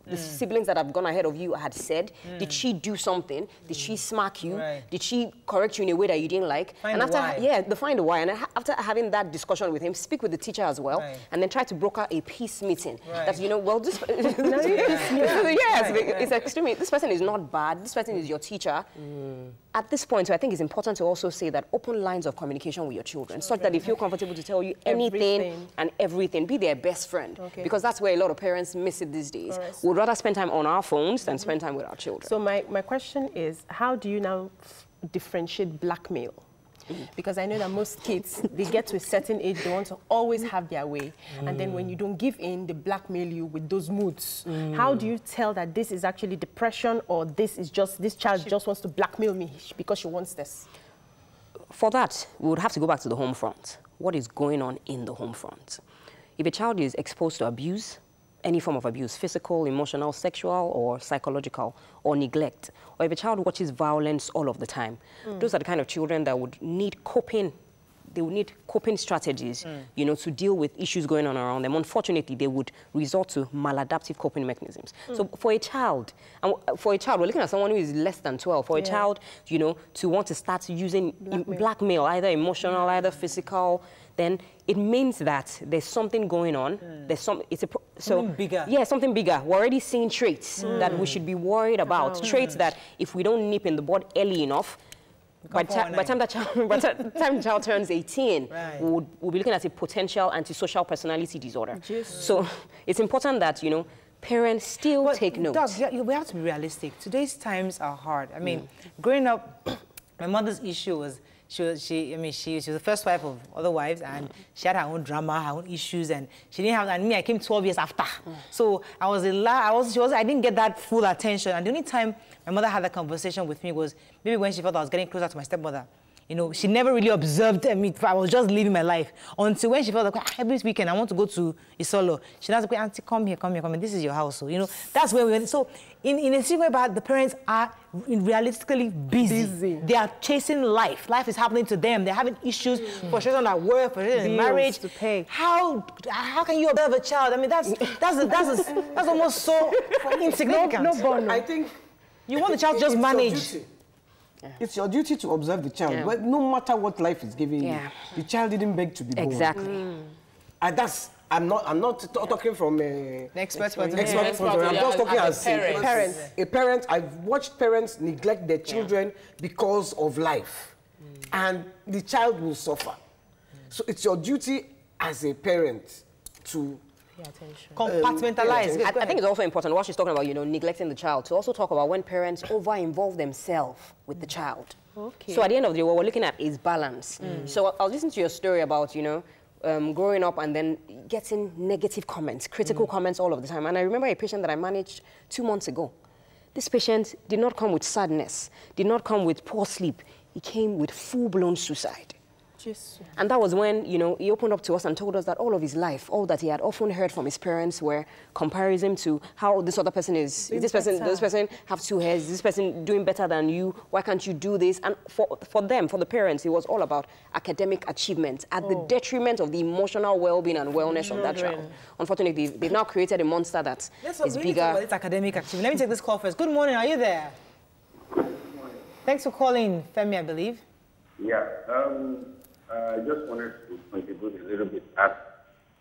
the siblings that have gone ahead of you had said? Did she do something? Did she smack you? Did she correct you in a way that you didn't like? Find the why. And after having that discussion with him, speak with the teacher as well, and then try to broker a peace meeting. That, you know, well, this it's extremely, this person is not bad, this person is your teacher. At this point, so I think it's important to also say that open lines of communication with your children, such that they feel comfortable to tell you anything and everything, be their best friend. Because that's where a lot of parents miss it these days. We'd rather spend time on our phones than spend time with our children. So my question is, how do you now differentiate blackmail? Because I know that most kids, they get to a certain age, they want to always have their way. And then when you don't give in, they blackmail you with those moods. How do you tell that this is actually depression, or this child just wants to blackmail me because she wants this? For that, we would have to go back to the home front. What is going on in the home front? If a child is exposed to abuse, any form of abuse, physical, emotional, sexual, or psychological, or neglect, or if a child watches violence all of the time, those are the kind of children that would need coping. They would need coping strategies, you know, to deal with issues going on around them. Unfortunately, they would resort to maladaptive coping mechanisms. So for a child, we're looking at someone who is less than 12. For a child, you know, to want to start using blackmail, either emotional, either physical, then it means that there's something going on. There's something bigger. Yeah, something bigger. We're already seeing traits that we should be worried about. Traits that if we don't nip in the bud early enough, by the time the child turns 18, we'll be looking at a potential antisocial personality disorder. So it's important that, you know, parents still take note. Doc, we have to be realistic. Today's times are hard. I mean, growing up, my mother's issue was she was the first wife of other wives, and she had her own drama, her own issues, and she didn't have. And me, I came 12 years after, so I didn't get that full attention. And the only time my mother had that conversation with me was maybe when she felt I was getting closer to my stepmother. You know, she never really observed me. I was just living my life until when she felt like every weekend I want to go to Isolo. She now said, "Auntie, come here. This is your house." So, you know, that's where we went. So, in a situation where the parents are realistically busy. They are chasing life. Life is happening to them. They're having issues, frustration at work, frustration in marriage. To pay. How can you observe a child? I mean, that's almost so insignificant. No bonus. I think you want the child to just manage. It's your duty to observe the child, but no matter what life is giving you, the child didn't beg to be born. Exactly. And I'm not talking from an expert point of view. I'm just talking as parents. A parent. I've watched parents neglect their children because of life, and the child will suffer. So it's your duty as a parent to Pay attention. Compartmentalize. I think it's also important, what she's talking about, you know, neglecting the child, to also talk about when parents over-involve themselves with the child. Okay. So at the end of the day, what we're looking at is balance. So I'll listen to your story about, you know, growing up and then getting negative comments, critical comments all of the time. And I remember a patient that I managed 2 months ago. This patient did not come with sadness, did not come with poor sleep. He came with full-blown suicide. And that was when, you know, he opened up to us and told us that all of his life, all that he had often heard from his parents were comparison to how this other person is. Does this person have 2 heads? Is this person doing better than you? Why can't you do this? And for them, for the parents, it was all about academic achievement at the detriment of the emotional well-being and wellness of that child. Unfortunately, they've now created a monster that is bigger. It's academic achievement. Let me take this call first. Good morning. Are you there? Good morning. Thanks for calling, Femi, I believe. Yeah. I just wanted to contribute a little bit as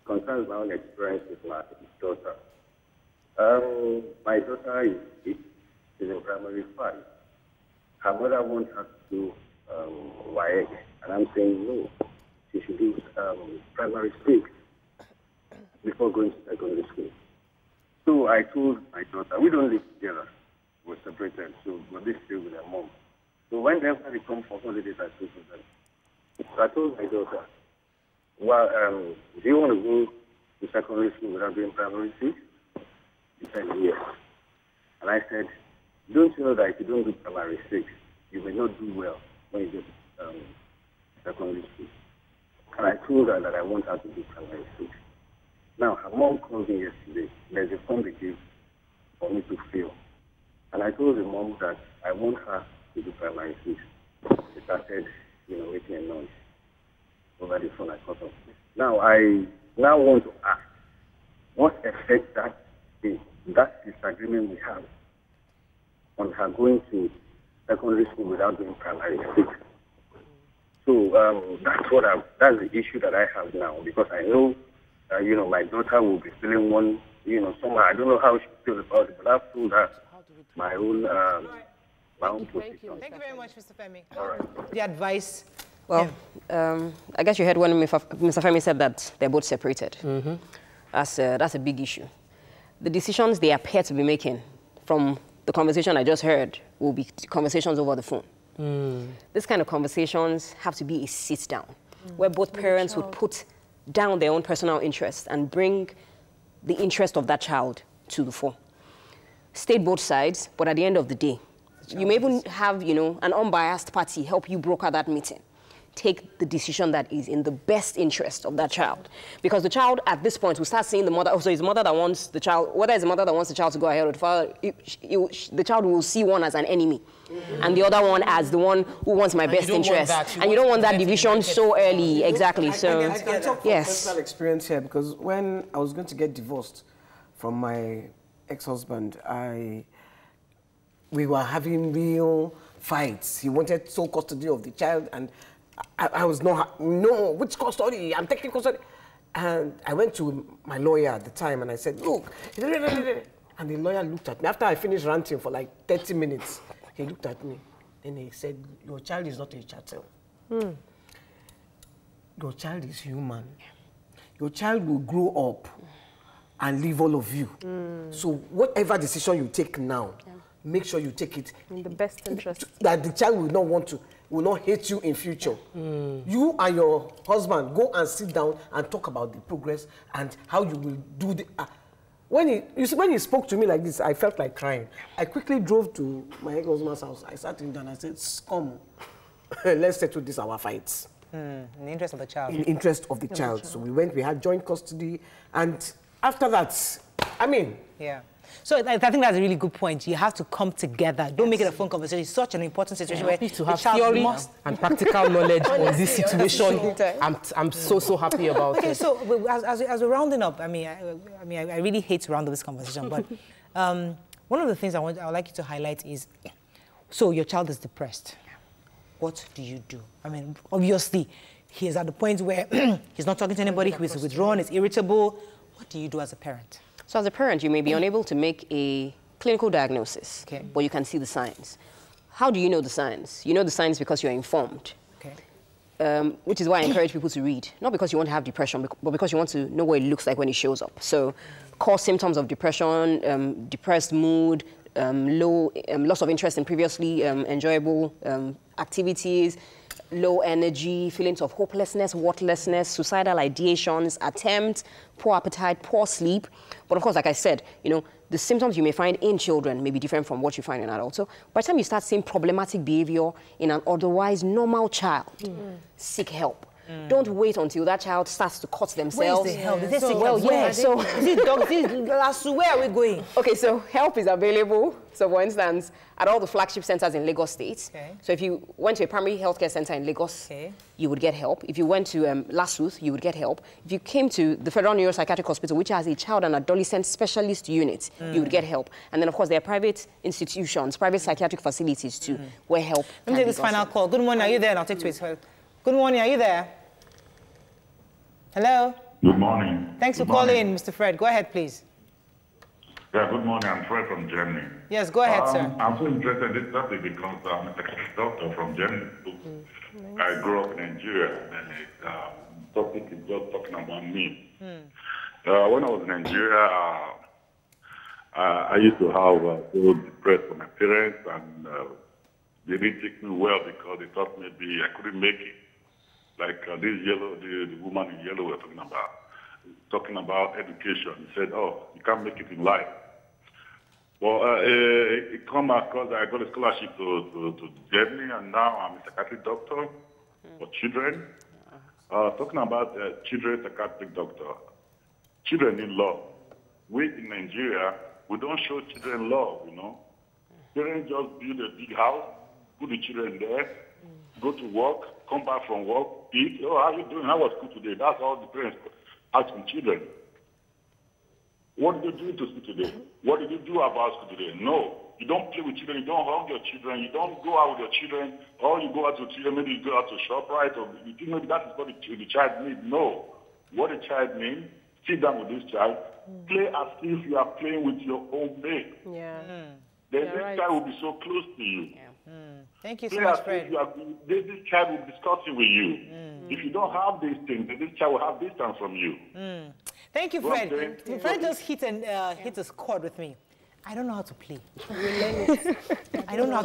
concerns my own experience with my daughter. My daughter is in primary 5. Her mother wants her to do WAEC, and I'm saying no. She should do primary 6 before going to secondary school. So I told my daughter, we don't live together. We're separated, so we'll be still with her mom. So whenever they come for holidays, I speak to them. So I told my daughter, well, do you want to go to secondary school without doing primary 6? She said, yes. And I said, don't you know that if you don't do primary 6, you may not do well when you get to secondary school? And I told her that I want her to do primary 6. Now, her mom called me yesterday. There's a form they gave for me to fill. And I told the mom that I want her to do primary 6. She started, you know, making a noise over the phone. I cut off. Now, I want to ask, what effect that disagreement we have on her going to secondary school without doing primary 6? So that's the issue that I have now, because I know, you know, my daughter will be feeling one, you know, somehow. I don't know how she feels about it, but I've told her my own position. Thank you very much, Mr. Femi. All right. The advice. Well, I guess you heard when Mr. Femi said that they're both separated. That's a big issue. The decisions they appear to be making from the conversation I just heard will be conversations over the phone. This kind of conversations have to be a sit-down, where both parents would put down their own personal interests and bring the interest of that child to the fore. State both sides, but at the end of the day, you may even have, you know, an unbiased party help you broker that meeting. Take the decision that is in the best interest of that child. Because the child at this point will start seeing the mother, so it's the mother that wants the child, whether it's the mother that wants the child to go ahead or the father, the child will see one as an enemy and the other one as the one who wants my best interest. And you don't want that division so early. Exactly. So, I can talk from personal experience here, because when I was going to get divorced from my ex-husband, we were having real fights. He wanted sole custody of the child, and I was no, which custody? I'm taking custody. And I went to my lawyer at the time and I said, look, and the lawyer looked at me. After I finished ranting for like 30 minutes, he looked at me and he said, your child is not a chattel. Your child is human. Your child will grow up and leave all of you. So whatever decision you take now, make sure you take it in the best interest. That the child will not hate you in future. You and your husband go and sit down and talk about the progress and how you will do the. When he spoke to me like this, I felt like crying. I quickly drove to my ex-husband's house. I sat him down and I said, come, let's settle this our fights. In the interest of the child. In the interest of the child. So we had joint custody, and after that, I mean. Yeah. So I think that's a really good point. You have to come together. Don't make it a phone conversation. It's such an important situation where to have theory and practical knowledge on this situation. I'm so happy about it. Okay, so as we're rounding up, I really hate to round up this conversation, but one of the things I would like you to highlight is, so your child is depressed. What do you do? I mean, obviously, he is at the point where he's not talking to anybody, he's withdrawn, he's irritable. What do you do as a parent? So as a parent, you may be unable to make a clinical diagnosis, but you can see the signs. How do you know the signs? You know the signs because you're informed. which is why I encourage people to read. Not because you want to have depression, but because you want to know what it looks like when it shows up. So, core symptoms of depression, depressed mood, loss of interest in previously enjoyable activities, low energy, feelings of hopelessness, worthlessness, suicidal ideations, attempts, poor appetite, poor sleep. But of course, like I said, the symptoms you may find in children may be different from what you find in adults. So by the time you start seeing problematic behavior in an otherwise normal child, seek help. Don't wait until that child starts to cut themselves. Where's the help? Is it doctors? Where are we going? Okay, so help is available. So for instance, at all the flagship centers in Lagos State. Okay. So if you went to a primary healthcare center in Lagos, you would get help. If you went to LASUTH, you would get help. If you came to the Federal Neuropsychiatric Hospital, which has a child and adolescent specialist unit, you would get help. And then, of course, there are private institutions, private psychiatric facilities too, where help. Let me take this final call. Good morning, are you there? And I'll take to his help. Good morning, are you there? Hello? Good morning. Thanks for calling in, Mr. Fred. Go ahead, please. Yeah, good morning. I'm Fred from Germany. Yes, go ahead, sir. I'm so interested in this topic because I'm a psychiatric doctor from Germany. I grew up in Nigeria, and the topic is just talking about me. When I was in Nigeria, I used to have so depressed for my parents, and they didn't take me well because they thought maybe I couldn't make it. Like the woman in yellow we're talking about education. He said, oh, you can't make it in life. Well, it come across, I got a scholarship to Germany, and now I'm a psychiatric doctor for children. Talking about children psychiatric doctor. Children need love. We in Nigeria, we don't show children love, Parents just build a big house, put the children there, go to work, come back from work, eat. Oh, how are you doing? How was school today? That's all the parents ask from children. What did you do to school today? What did you do about school today? No. You don't play with children. You don't hug your children. You don't go out with your children. Or you go out with children. Maybe you go out to ShopRite, or you think maybe that is what the child needs. No. What the child needs, sit down with this child, play as if you are playing with your own mate. Then this child will be so close to you. Thank you so much, Fred. This child will be discussing with you. If you don't have these things, then this child will have distance from you. Thank you, Fred. Fred just hit a chord with me. I don't know how to play. I don't know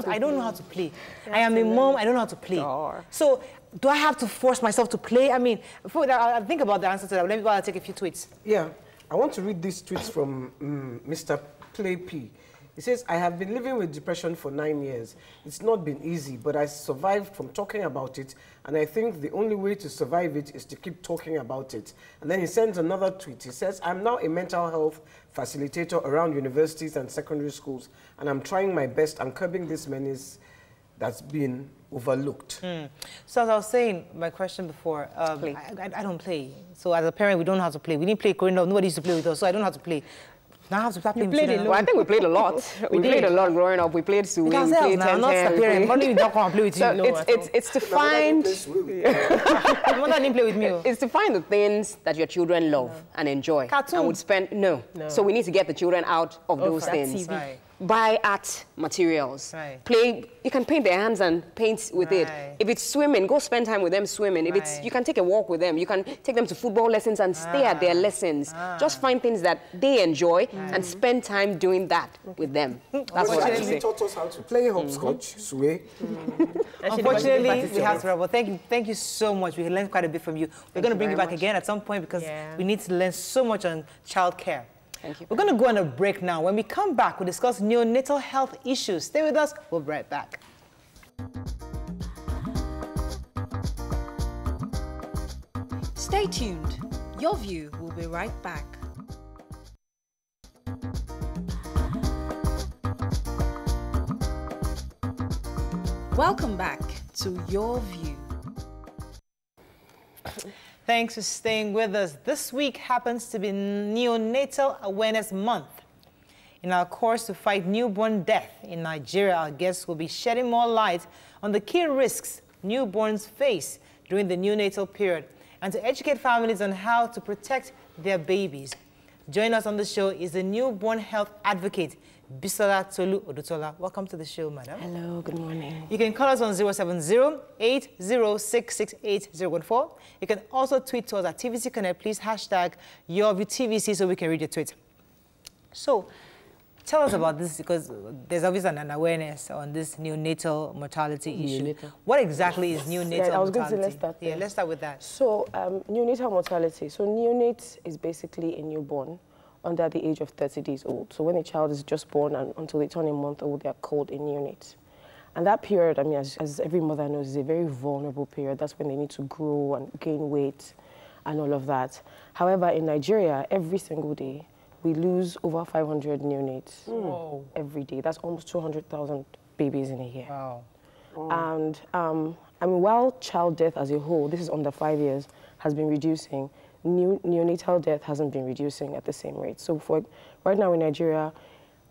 how to play. I am a mom. I don't know how to play. So do I have to force myself to play? I mean, before that, I'll think about the answer to that. Let me take a few tweets. Yeah, I want to read these tweets from Mr. Play P. He says, I have been living with depression for 9 years. It's not been easy, but I survived from talking about it, and I think the only way to survive it is to keep talking about it. And then he sends another tweet. He says, I'm now a mental health facilitator around universities and secondary schools, and I'm trying my best and curbing this menace that's been overlooked. So as I was saying, my question before, I don't play. So as a parent, we don't know how to play. We didn't play growing up. Nobody used to play with us, so I don't know how to play. Now I have to start playing. Well, I think we played a lot. we played a lot growing up. We played Suwe, we played Ten. It's to find... Mother didn't play with me. It's to find the things that your children love and enjoy. Cartoon. And would spend... No. So we need to get the children out of those things. Buy art materials. Play. You can paint their hands and paint with it. If it's swimming, go spend time with them swimming. If it's, you can take a walk with them. You can take them to football lessons and stay at their lessons. Just find things that they enjoy and spend time doing that with them. That's what I say. Taught us how to play hopscotch, Suwe. Unfortunately, we have to wrap up. Thank you so much. We learned quite a bit from you. We're going to bring you back again at some point because we need to learn so much on childcare. Thank you. We're going to go on a break now. When we come back, we'll discuss neonatal health issues. Stay with us. We'll be right back. Stay tuned. Your View will be right back. Welcome back to Your View. Thanks for staying with us. This week happens to be Neonatal Awareness Month. In our course to fight newborn death in Nigeria, our guests will be shedding more light on the key risks newborns face during the neonatal period and to educate families on how to protect their babies. Joining us on the show is a newborn health advocate, Bisola Tolu Odutola. Welcome to the show, madam. Hello, good morning. You can call us on 070-80668014. You can also tweet to us at TVC Connect. Please hashtag YourViewTVC so we can read your tweet. So, tell us about this, because there's obviously an awareness on this neonatal mortality issue. What exactly is neonatal I was mortality? going to let's start there. Yeah, let's start with that. So, neonatal mortality. So, neonate is basically a newborn under the age of 30 days old. So, when a child is just born and until they turn a month old, they are called a neonate. And that period, I mean, as every mother knows, is a very vulnerable period. That's when they need to grow and gain weight and all of that. However, in Nigeria, every single day, we lose over 500 neonates every day. That's almost 200,000 babies in a year. Wow. And I mean, while child death as a whole, this is under 5 years, has been reducing, neonatal death hasn't been reducing at the same rate. So for right now in Nigeria,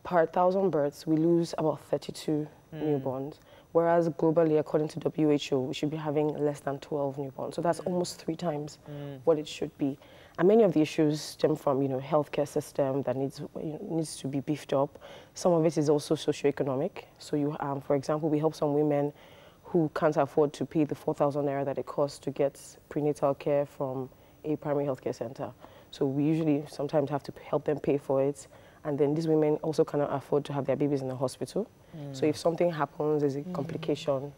per 1,000 births, we lose about 32 newborns, whereas globally, according to WHO, we should be having less than 12 newborns. So that's almost 3 times what it should be. And many of the issues stem from, healthcare system that needs to be beefed up. Some of it is also socioeconomic. So you, for example, we help some women who can't afford to pay the 4,000 naira that it costs to get prenatal care from a primary healthcare center. So we usually sometimes have to help them pay for it. And then these women also cannot afford to have their babies in the hospital. So if something happens, there's a complication,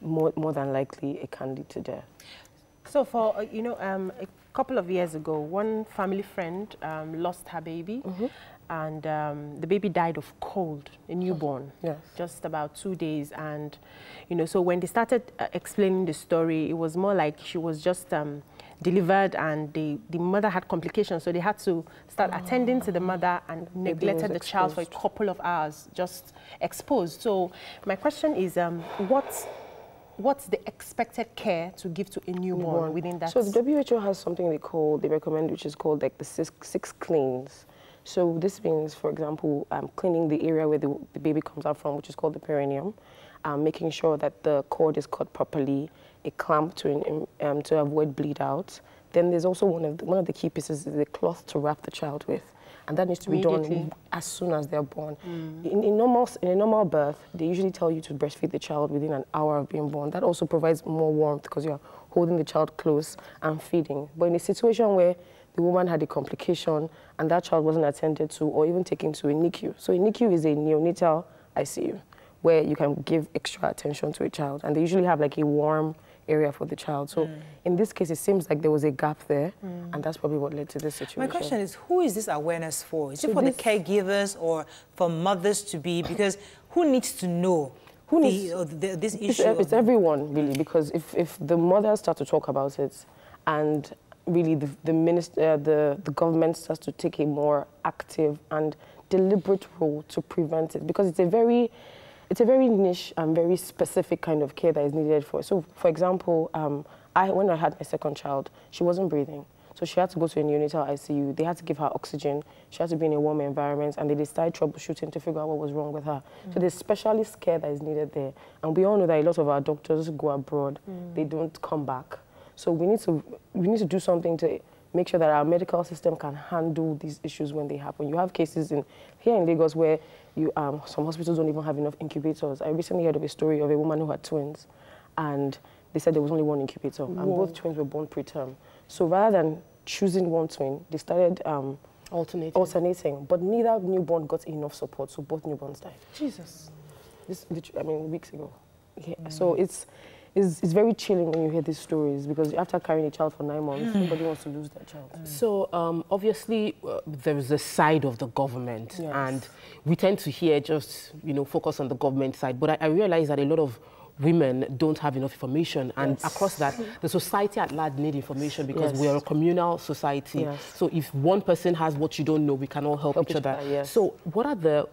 more than likely it can lead to death. So for, a couple of years ago, one family friend lost her baby, and the baby died of cold, a newborn, just about 2 days. And, so when they started explaining the story, it was more like she was just delivered and the mother had complications. So they had to start attending to the mother and neglected the child for a couple of hours, just exposed. So my question is, what's the expected care to give to a newborn within that? So the WHO has something they recommend, which is called like the six cleans. So this means, for example, cleaning the area where the baby comes out from, which is called the perineum, making sure that the cord is cut properly, a clamp to avoid bleed out. Then there's also one of the key pieces is the cloth to wrap the child with. And that needs to be done as soon as they're born. In a normal birth, they usually tell you to breastfeed the child within an hour of being born. That also provides more warmth because you're holding the child close and feeding. But in a situation where the woman had a complication and that child wasn't attended to or even taken to a NICU. So a NICU is a neonatal ICU where you can give extra attention to a child. And they usually have like a warm area for the child. So in this case, it seems like there was a gap there, and that's probably what led to this situation. My question is, who is this awareness for? Is it for the caregivers or for mothers to be? Because who needs to know this issue? It's everyone, really, because if the mothers start to talk about it and really the government starts to take a more active and deliberate role to prevent it, because it's a very niche and very specific kind of care that is needed for it. So, for example, when I had my second child, she wasn't breathing. So she had to go to a neonatal ICU. They had to give her oxygen. She had to be in a warm environment, and they decided troubleshooting to figure out what was wrong with her. So there's specialist care that is needed there. And we all know that a lot of our doctors go abroad. They don't come back. So we need to do something to make sure that our medical system can handle these issues when they happen. You have cases here in Lagos where some hospitals don't even have enough incubators. I recently heard of a story of a woman who had twins, and they said there was only one incubator, and both twins were born preterm. So rather than choosing one twin, they started alternating. But neither newborn got enough support, so both newborns died. Jesus. Weeks ago. Yeah. So it's very chilling when you hear these stories, because after carrying a child for 9 months, nobody wants to lose their child. So obviously there is a side of the government, and we tend to hear just focus on the government side. But I realize that a lot of women don't have enough information, and across that, the society at large need information, because we are a communal society. So if one person has what you don't know, we can all help each other. So what are the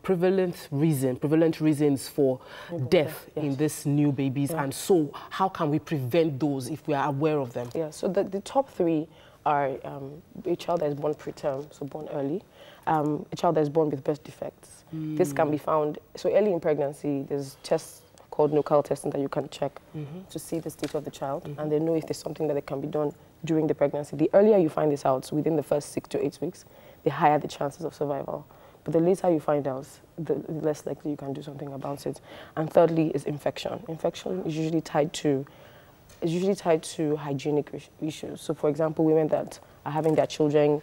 prevalent reasons for death in these new babies, and so how can we prevent those if we are aware of them? So the top 3 are a child that is born preterm, so born early, a child that is born with birth defects. This can be found, so early in pregnancy, there's tests called nuchal testing that you can check to see the state of the child, and they know if there's something that can be done during the pregnancy. The earlier you find this out, so within the first 6 to 8 weeks, the higher the chances of survival. But the later you find out, the less likely you can do something about it. And thirdly is infection. Infection is usually tied to hygienic issues. So for example, women that are having their children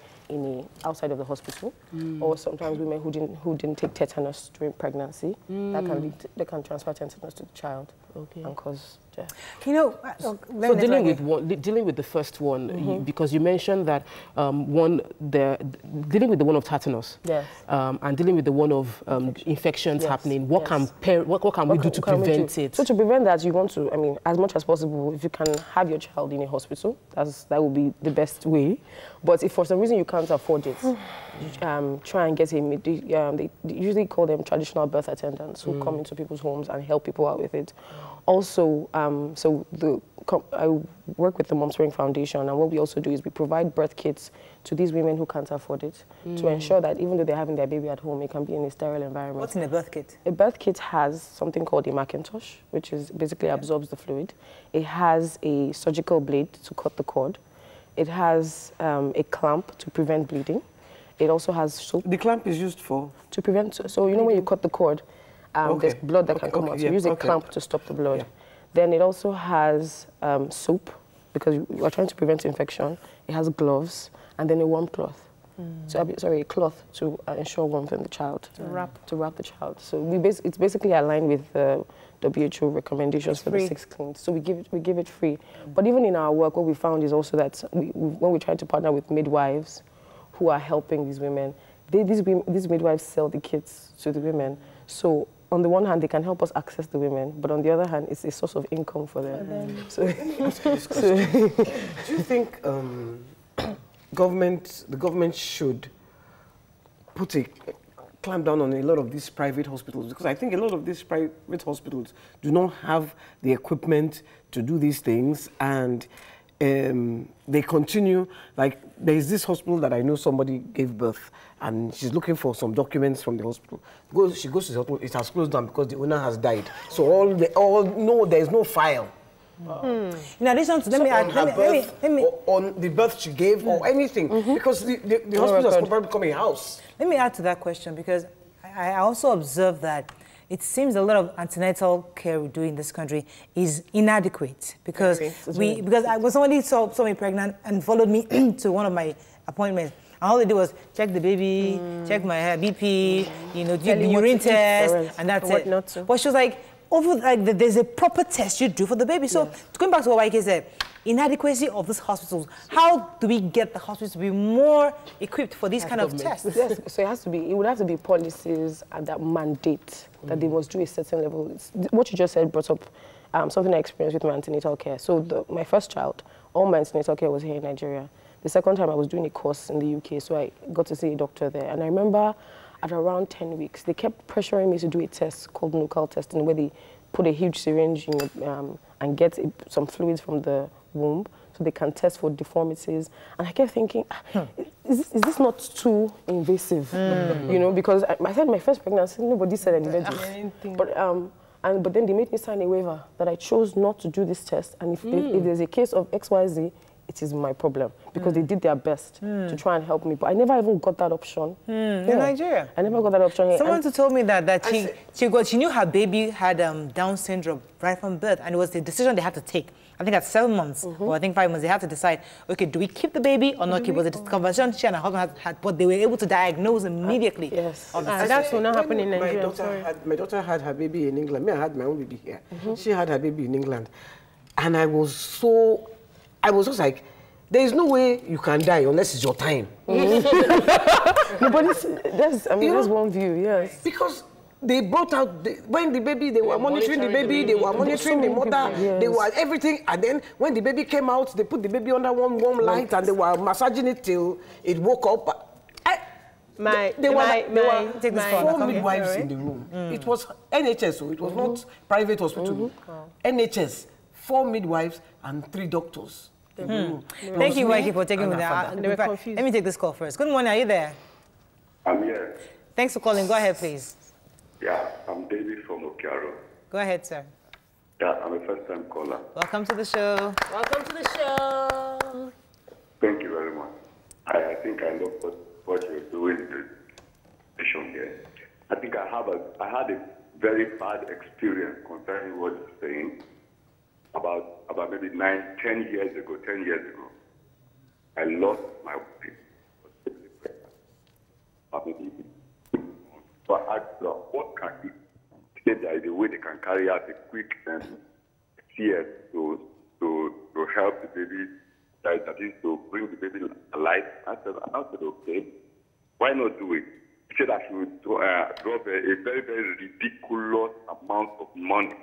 outside of the hospital, or sometimes women who didn't take tetanus during pregnancy, that can transfer tetanus to the child and cause death. You know, so dealing with the first one, because you mentioned that dealing with the one of tetanus, yes, and dealing with the one of infections happening. What can we do to prevent it? So to prevent that, you want to, I mean, as much as possible, if you can have your child in a hospital, that would be the best way. But if for some reason you can't afford it, try and get they usually call them traditional birth attendants who come into people's homes and help people out with it. Also, I work with the Moms Spring Foundation, and what we also do is we provide birth kits to these women who can't afford it to ensure that even though they're having their baby at home, it can be in a sterile environment. What's in a birth kit? A birth kit has something called a Macintosh, which is basically absorbs the fluid. It has a surgical blade to cut the cord. It has a clamp to prevent bleeding. It also has soap. The clamp is used for? To prevent, so you know when you cut the cord, there's blood that can come out. So you use a clamp to stop the blood. Yeah. Then it also has soap, because you are trying to prevent infection. It has gloves, and then a warm cloth. So, a cloth to ensure warmth in the child. To wrap the child. So it's basically aligned with the WHO recommendations for the 6 cleans. So we give it free. But even in our work, what we found is also that when we try to partner with midwives who are helping these women, these midwives sell the kits to the women. So on the one hand, they can help us access the women, but on the other hand, it's a source of income for them. So, do you think the government should clamp down on a lot of these private hospitals? Because I think a lot of these private hospitals do not have the equipment to do these things, and they continue. Like, there's this hospital that I know somebody gave birth, and she's looking for some documents from the hospital. She goes to the hospital, it has closed down because the owner has died. So there's no file. In addition to, let me on the birth she gave or anything, because the hospital has probably become a house. Let me add to that question, because I also observe that it seems a lot of antenatal care we do in this country is inadequate, because somebody saw me pregnant and followed me to one of my appointments. And all they did was check the baby, check my BP, do the urine test, and that's it. But she was like, there's a proper test you do for the baby. So going back to what YK said, inadequacy of these hospitals. How do we get the hospitals to be more equipped for these kind of tests? Yes, so it would have to be policies that mandate that they must do a certain level. What you just said brought up something I experienced with my antenatal care. So my first child, all my antenatal care was here in Nigeria. The second time I was doing a course in the UK, so I got to see a doctor there. And I remember at around 10 weeks, they kept pressuring me to do a test called nuchal testing, where they put a huge syringe in and get some fluids from the womb so they can test for deformities. And I kept thinking, is this not too invasive? Because I said my first pregnancy, nobody said I needed this. But then they made me sign a waiver that I chose not to do this test. And if there's a case of XYZ, it is my problem, because they did their best to try and help me. But I never even got that option. In Nigeria? I never got that option. Someone told me that she knew her baby had Down syndrome right from birth, and it was the decision they had to take. I think at 7 months, or I think 5 months, they had to decide, okay, do we keep the baby or not keep? Was it a conversation she and her husband had, but they were able to diagnose immediately. Yes. That will not happen in Nigeria. My daughter had her baby in England. Me, I had my own baby here. She had her baby in England. And I was just like, there is no way you can die unless it's your time. No, but that's one view, yes. Because they brought out, when the baby, they were monitoring the baby, they were monitoring the mother, they were everything. And then when the baby came out, they put the baby under one warm light and they were massaging it till it woke up. There were 4 midwives in the room. It was NHS, so it was not private hospital. NHS, 4 midwives and 3 doctors. Thank you, Waiki, for taking me there. Let me take this call first. Good morning, are you there? I'm here. Thanks for calling. Go ahead, please. Yeah, I'm David from Okiaro. Go ahead, sir. Yeah, I'm a first-time caller. Welcome to the show. Welcome to the show. Thank you very much. I think I love what you're doing. information here. I think I had a very bad experience concerning what you're saying about maybe 10 years ago. I lost my wife. So I asked, what can you say that the way they can carry out a quick CS to help the baby, that is to bring the baby alive? I said, okay, why not do it? He said I should drop a very, very ridiculous amount of money.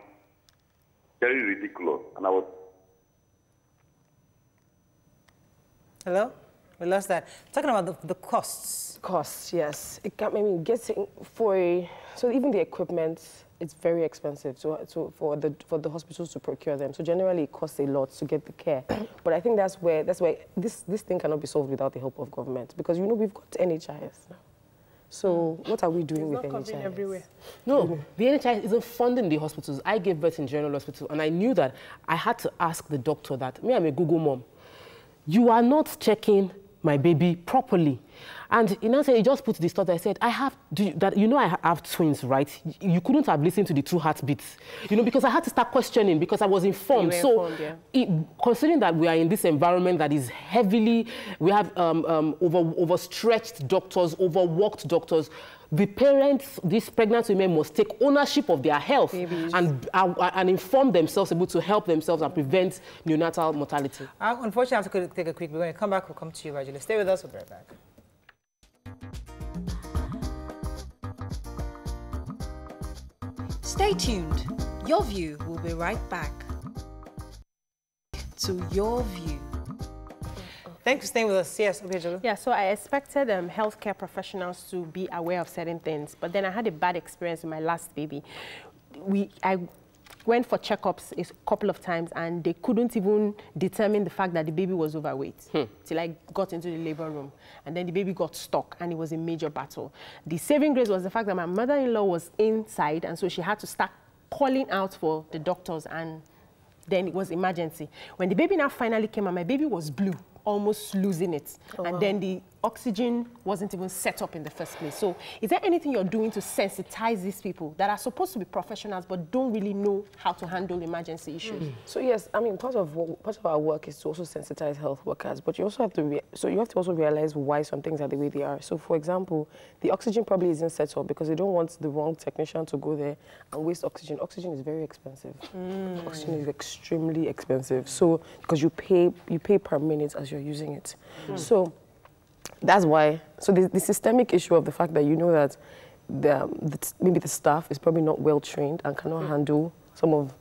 Very ridiculous. And I was... Hello? We lost that. Talking about the costs. Costs, yes. It can, getting so even the equipment, it's very expensive for the hospitals to procure them. So generally, it costs a lot to get the care. But I think that's where this thing cannot be solved without the help of government, because we've got NHIS now. So what are we doing with NHIS? Everywhere. No, the NHIS isn't funding the hospitals. I gave birth in General Hospital, and I knew that I had to ask the doctor that, I'm a Google mom. You are not checking my baby properly. And in answer, he just put this thought. I said, I have twins, right? You couldn't have listened to the 2 heartbeats, because I had to start questioning because I was informed. Considering that we are in this environment that is heavily, we have overstretched doctors, overworked doctors, the parents, these pregnant women must take ownership of their health and inform themselves, able to help themselves and prevent neonatal mortality. Unfortunately, I have to take a quick break. When we come back, we'll come to you, Rajula. Stay with us. We'll be right back. Stay tuned. Your View will be right back. To Your View. Thanks for staying with us. Yes, okay, yeah, so I expected healthcare professionals to be aware of certain things, but then I had a bad experience with my last baby. I went for checkups a couple of times, and they couldn't even determine the fact that the baby was overweight till I got into the labor room. And then the baby got stuck, and it was a major battle. The saving grace was the fact that my mother-in-law was inside, and so she had to start calling out for the doctors, and then it was emergency. When the baby now finally came out, my baby was blue, almost losing it. And then the oxygen wasn't even set up in the first place. So is there anything you're doing to sensitize these people that are supposed to be professionals but don't really know how to handle emergency issues? So yes, part of our work is to also sensitize health workers, but you also have to also realize why some things are the way they are. So for example, the oxygen probably isn't set up because they don't want the wrong technician to go there and waste oxygen. Oxygen is very expensive. Oxygen is extremely expensive. So because you pay per minute as you're using it. So that's why. So the systemic issue of the fact that that maybe the staff is probably not well trained and cannot handle some of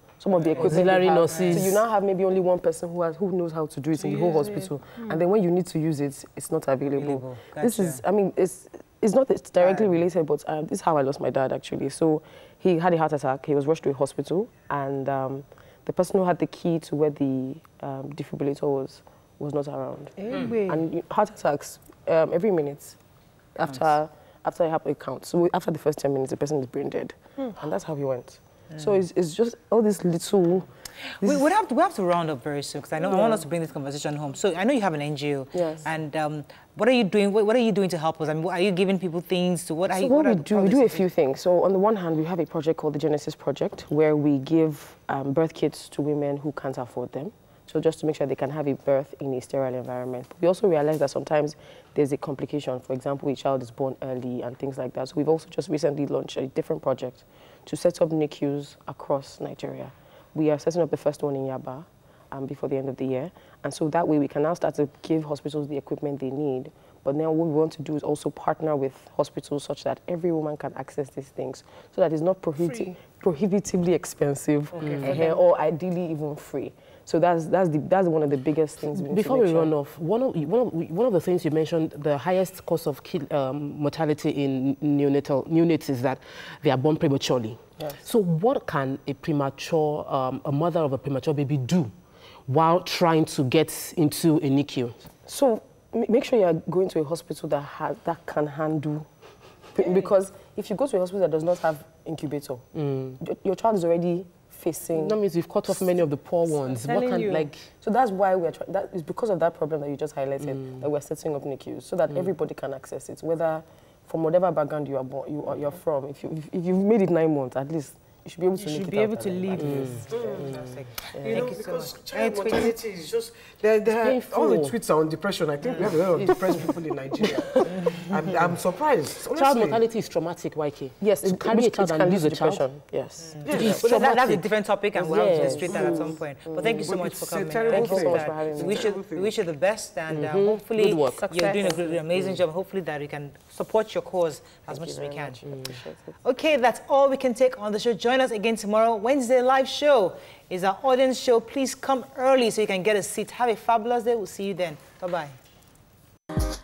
the equipment. So you now have maybe only one person who knows how to do it in the whole hospital, and then when you need to use it, it's not available. Gotcha. This is, it's not directly related, but this is how I lost my dad actually. So he had a heart attack. He was rushed to a hospital, and the person who had the key to where the defibrillator was not around. And heart attacks every minute after it counts. So after the first 10 minutes, the person is brain dead, and that's how he went. So it's just all this little. We have to round up very soon because I want us to bring this conversation home. So I know you have an NGO. Yes. And what are you doing? What are you doing to help us? I mean, are you giving people things? We do a few things. So on the one hand, we have a project called the Genesis Project, where we give birth kits to women who can't afford them. So just to make sure they can have a birth in a sterile environment. But we also realize that sometimes there's a complication. For example, a child is born early and things like that. So we've also just recently launched a different project to set up NICUs across Nigeria. We are setting up the first one in Yaba before the end of the year. And so that way we can now start to give hospitals the equipment they need. But now what we want to do is also partner with hospitals such that every woman can access these things so that it's not prohibitively expensive or ideally even free. So that's one of the biggest things. Before we run off, one of the things you mentioned, the highest cause of mortality in neonates is that they are born prematurely. Yes. So what can a mother of a premature baby do while trying to get into a NICU? So make sure you're going to a hospital that can handle, because if you go to a hospital that does not have incubator, your child is already facing. That means we've cut off many of the poor ones. So that's why we're trying. That is because of that problem that you just highlighted that we're setting up NICUs so that everybody can access it. Whether from whatever background you are born, you're from, if you've made it 9 months, at least you should be able to you make should it be able to lead this. You know, because child mortality is just, all the tweets are on depression. I think we have a lot of depressed people in Nigeria. I'm surprised. Honestly. Child mortality is traumatic, YK. Yes, to carry a child and lose a child. Yes. Well, that's a different topic, and we'll have to illustrate that at some point. But thank you so much for coming. Thank you so much for having me. We wish you the best, and hopefully you're doing an amazing job. Hopefully that we can support your cause as much as we can. Okay, that's all we can take on the show. Join us again tomorrow. Wednesday live show is our audience show. Please come early so you can get a seat. Have a fabulous day. We'll see you then. Bye-bye.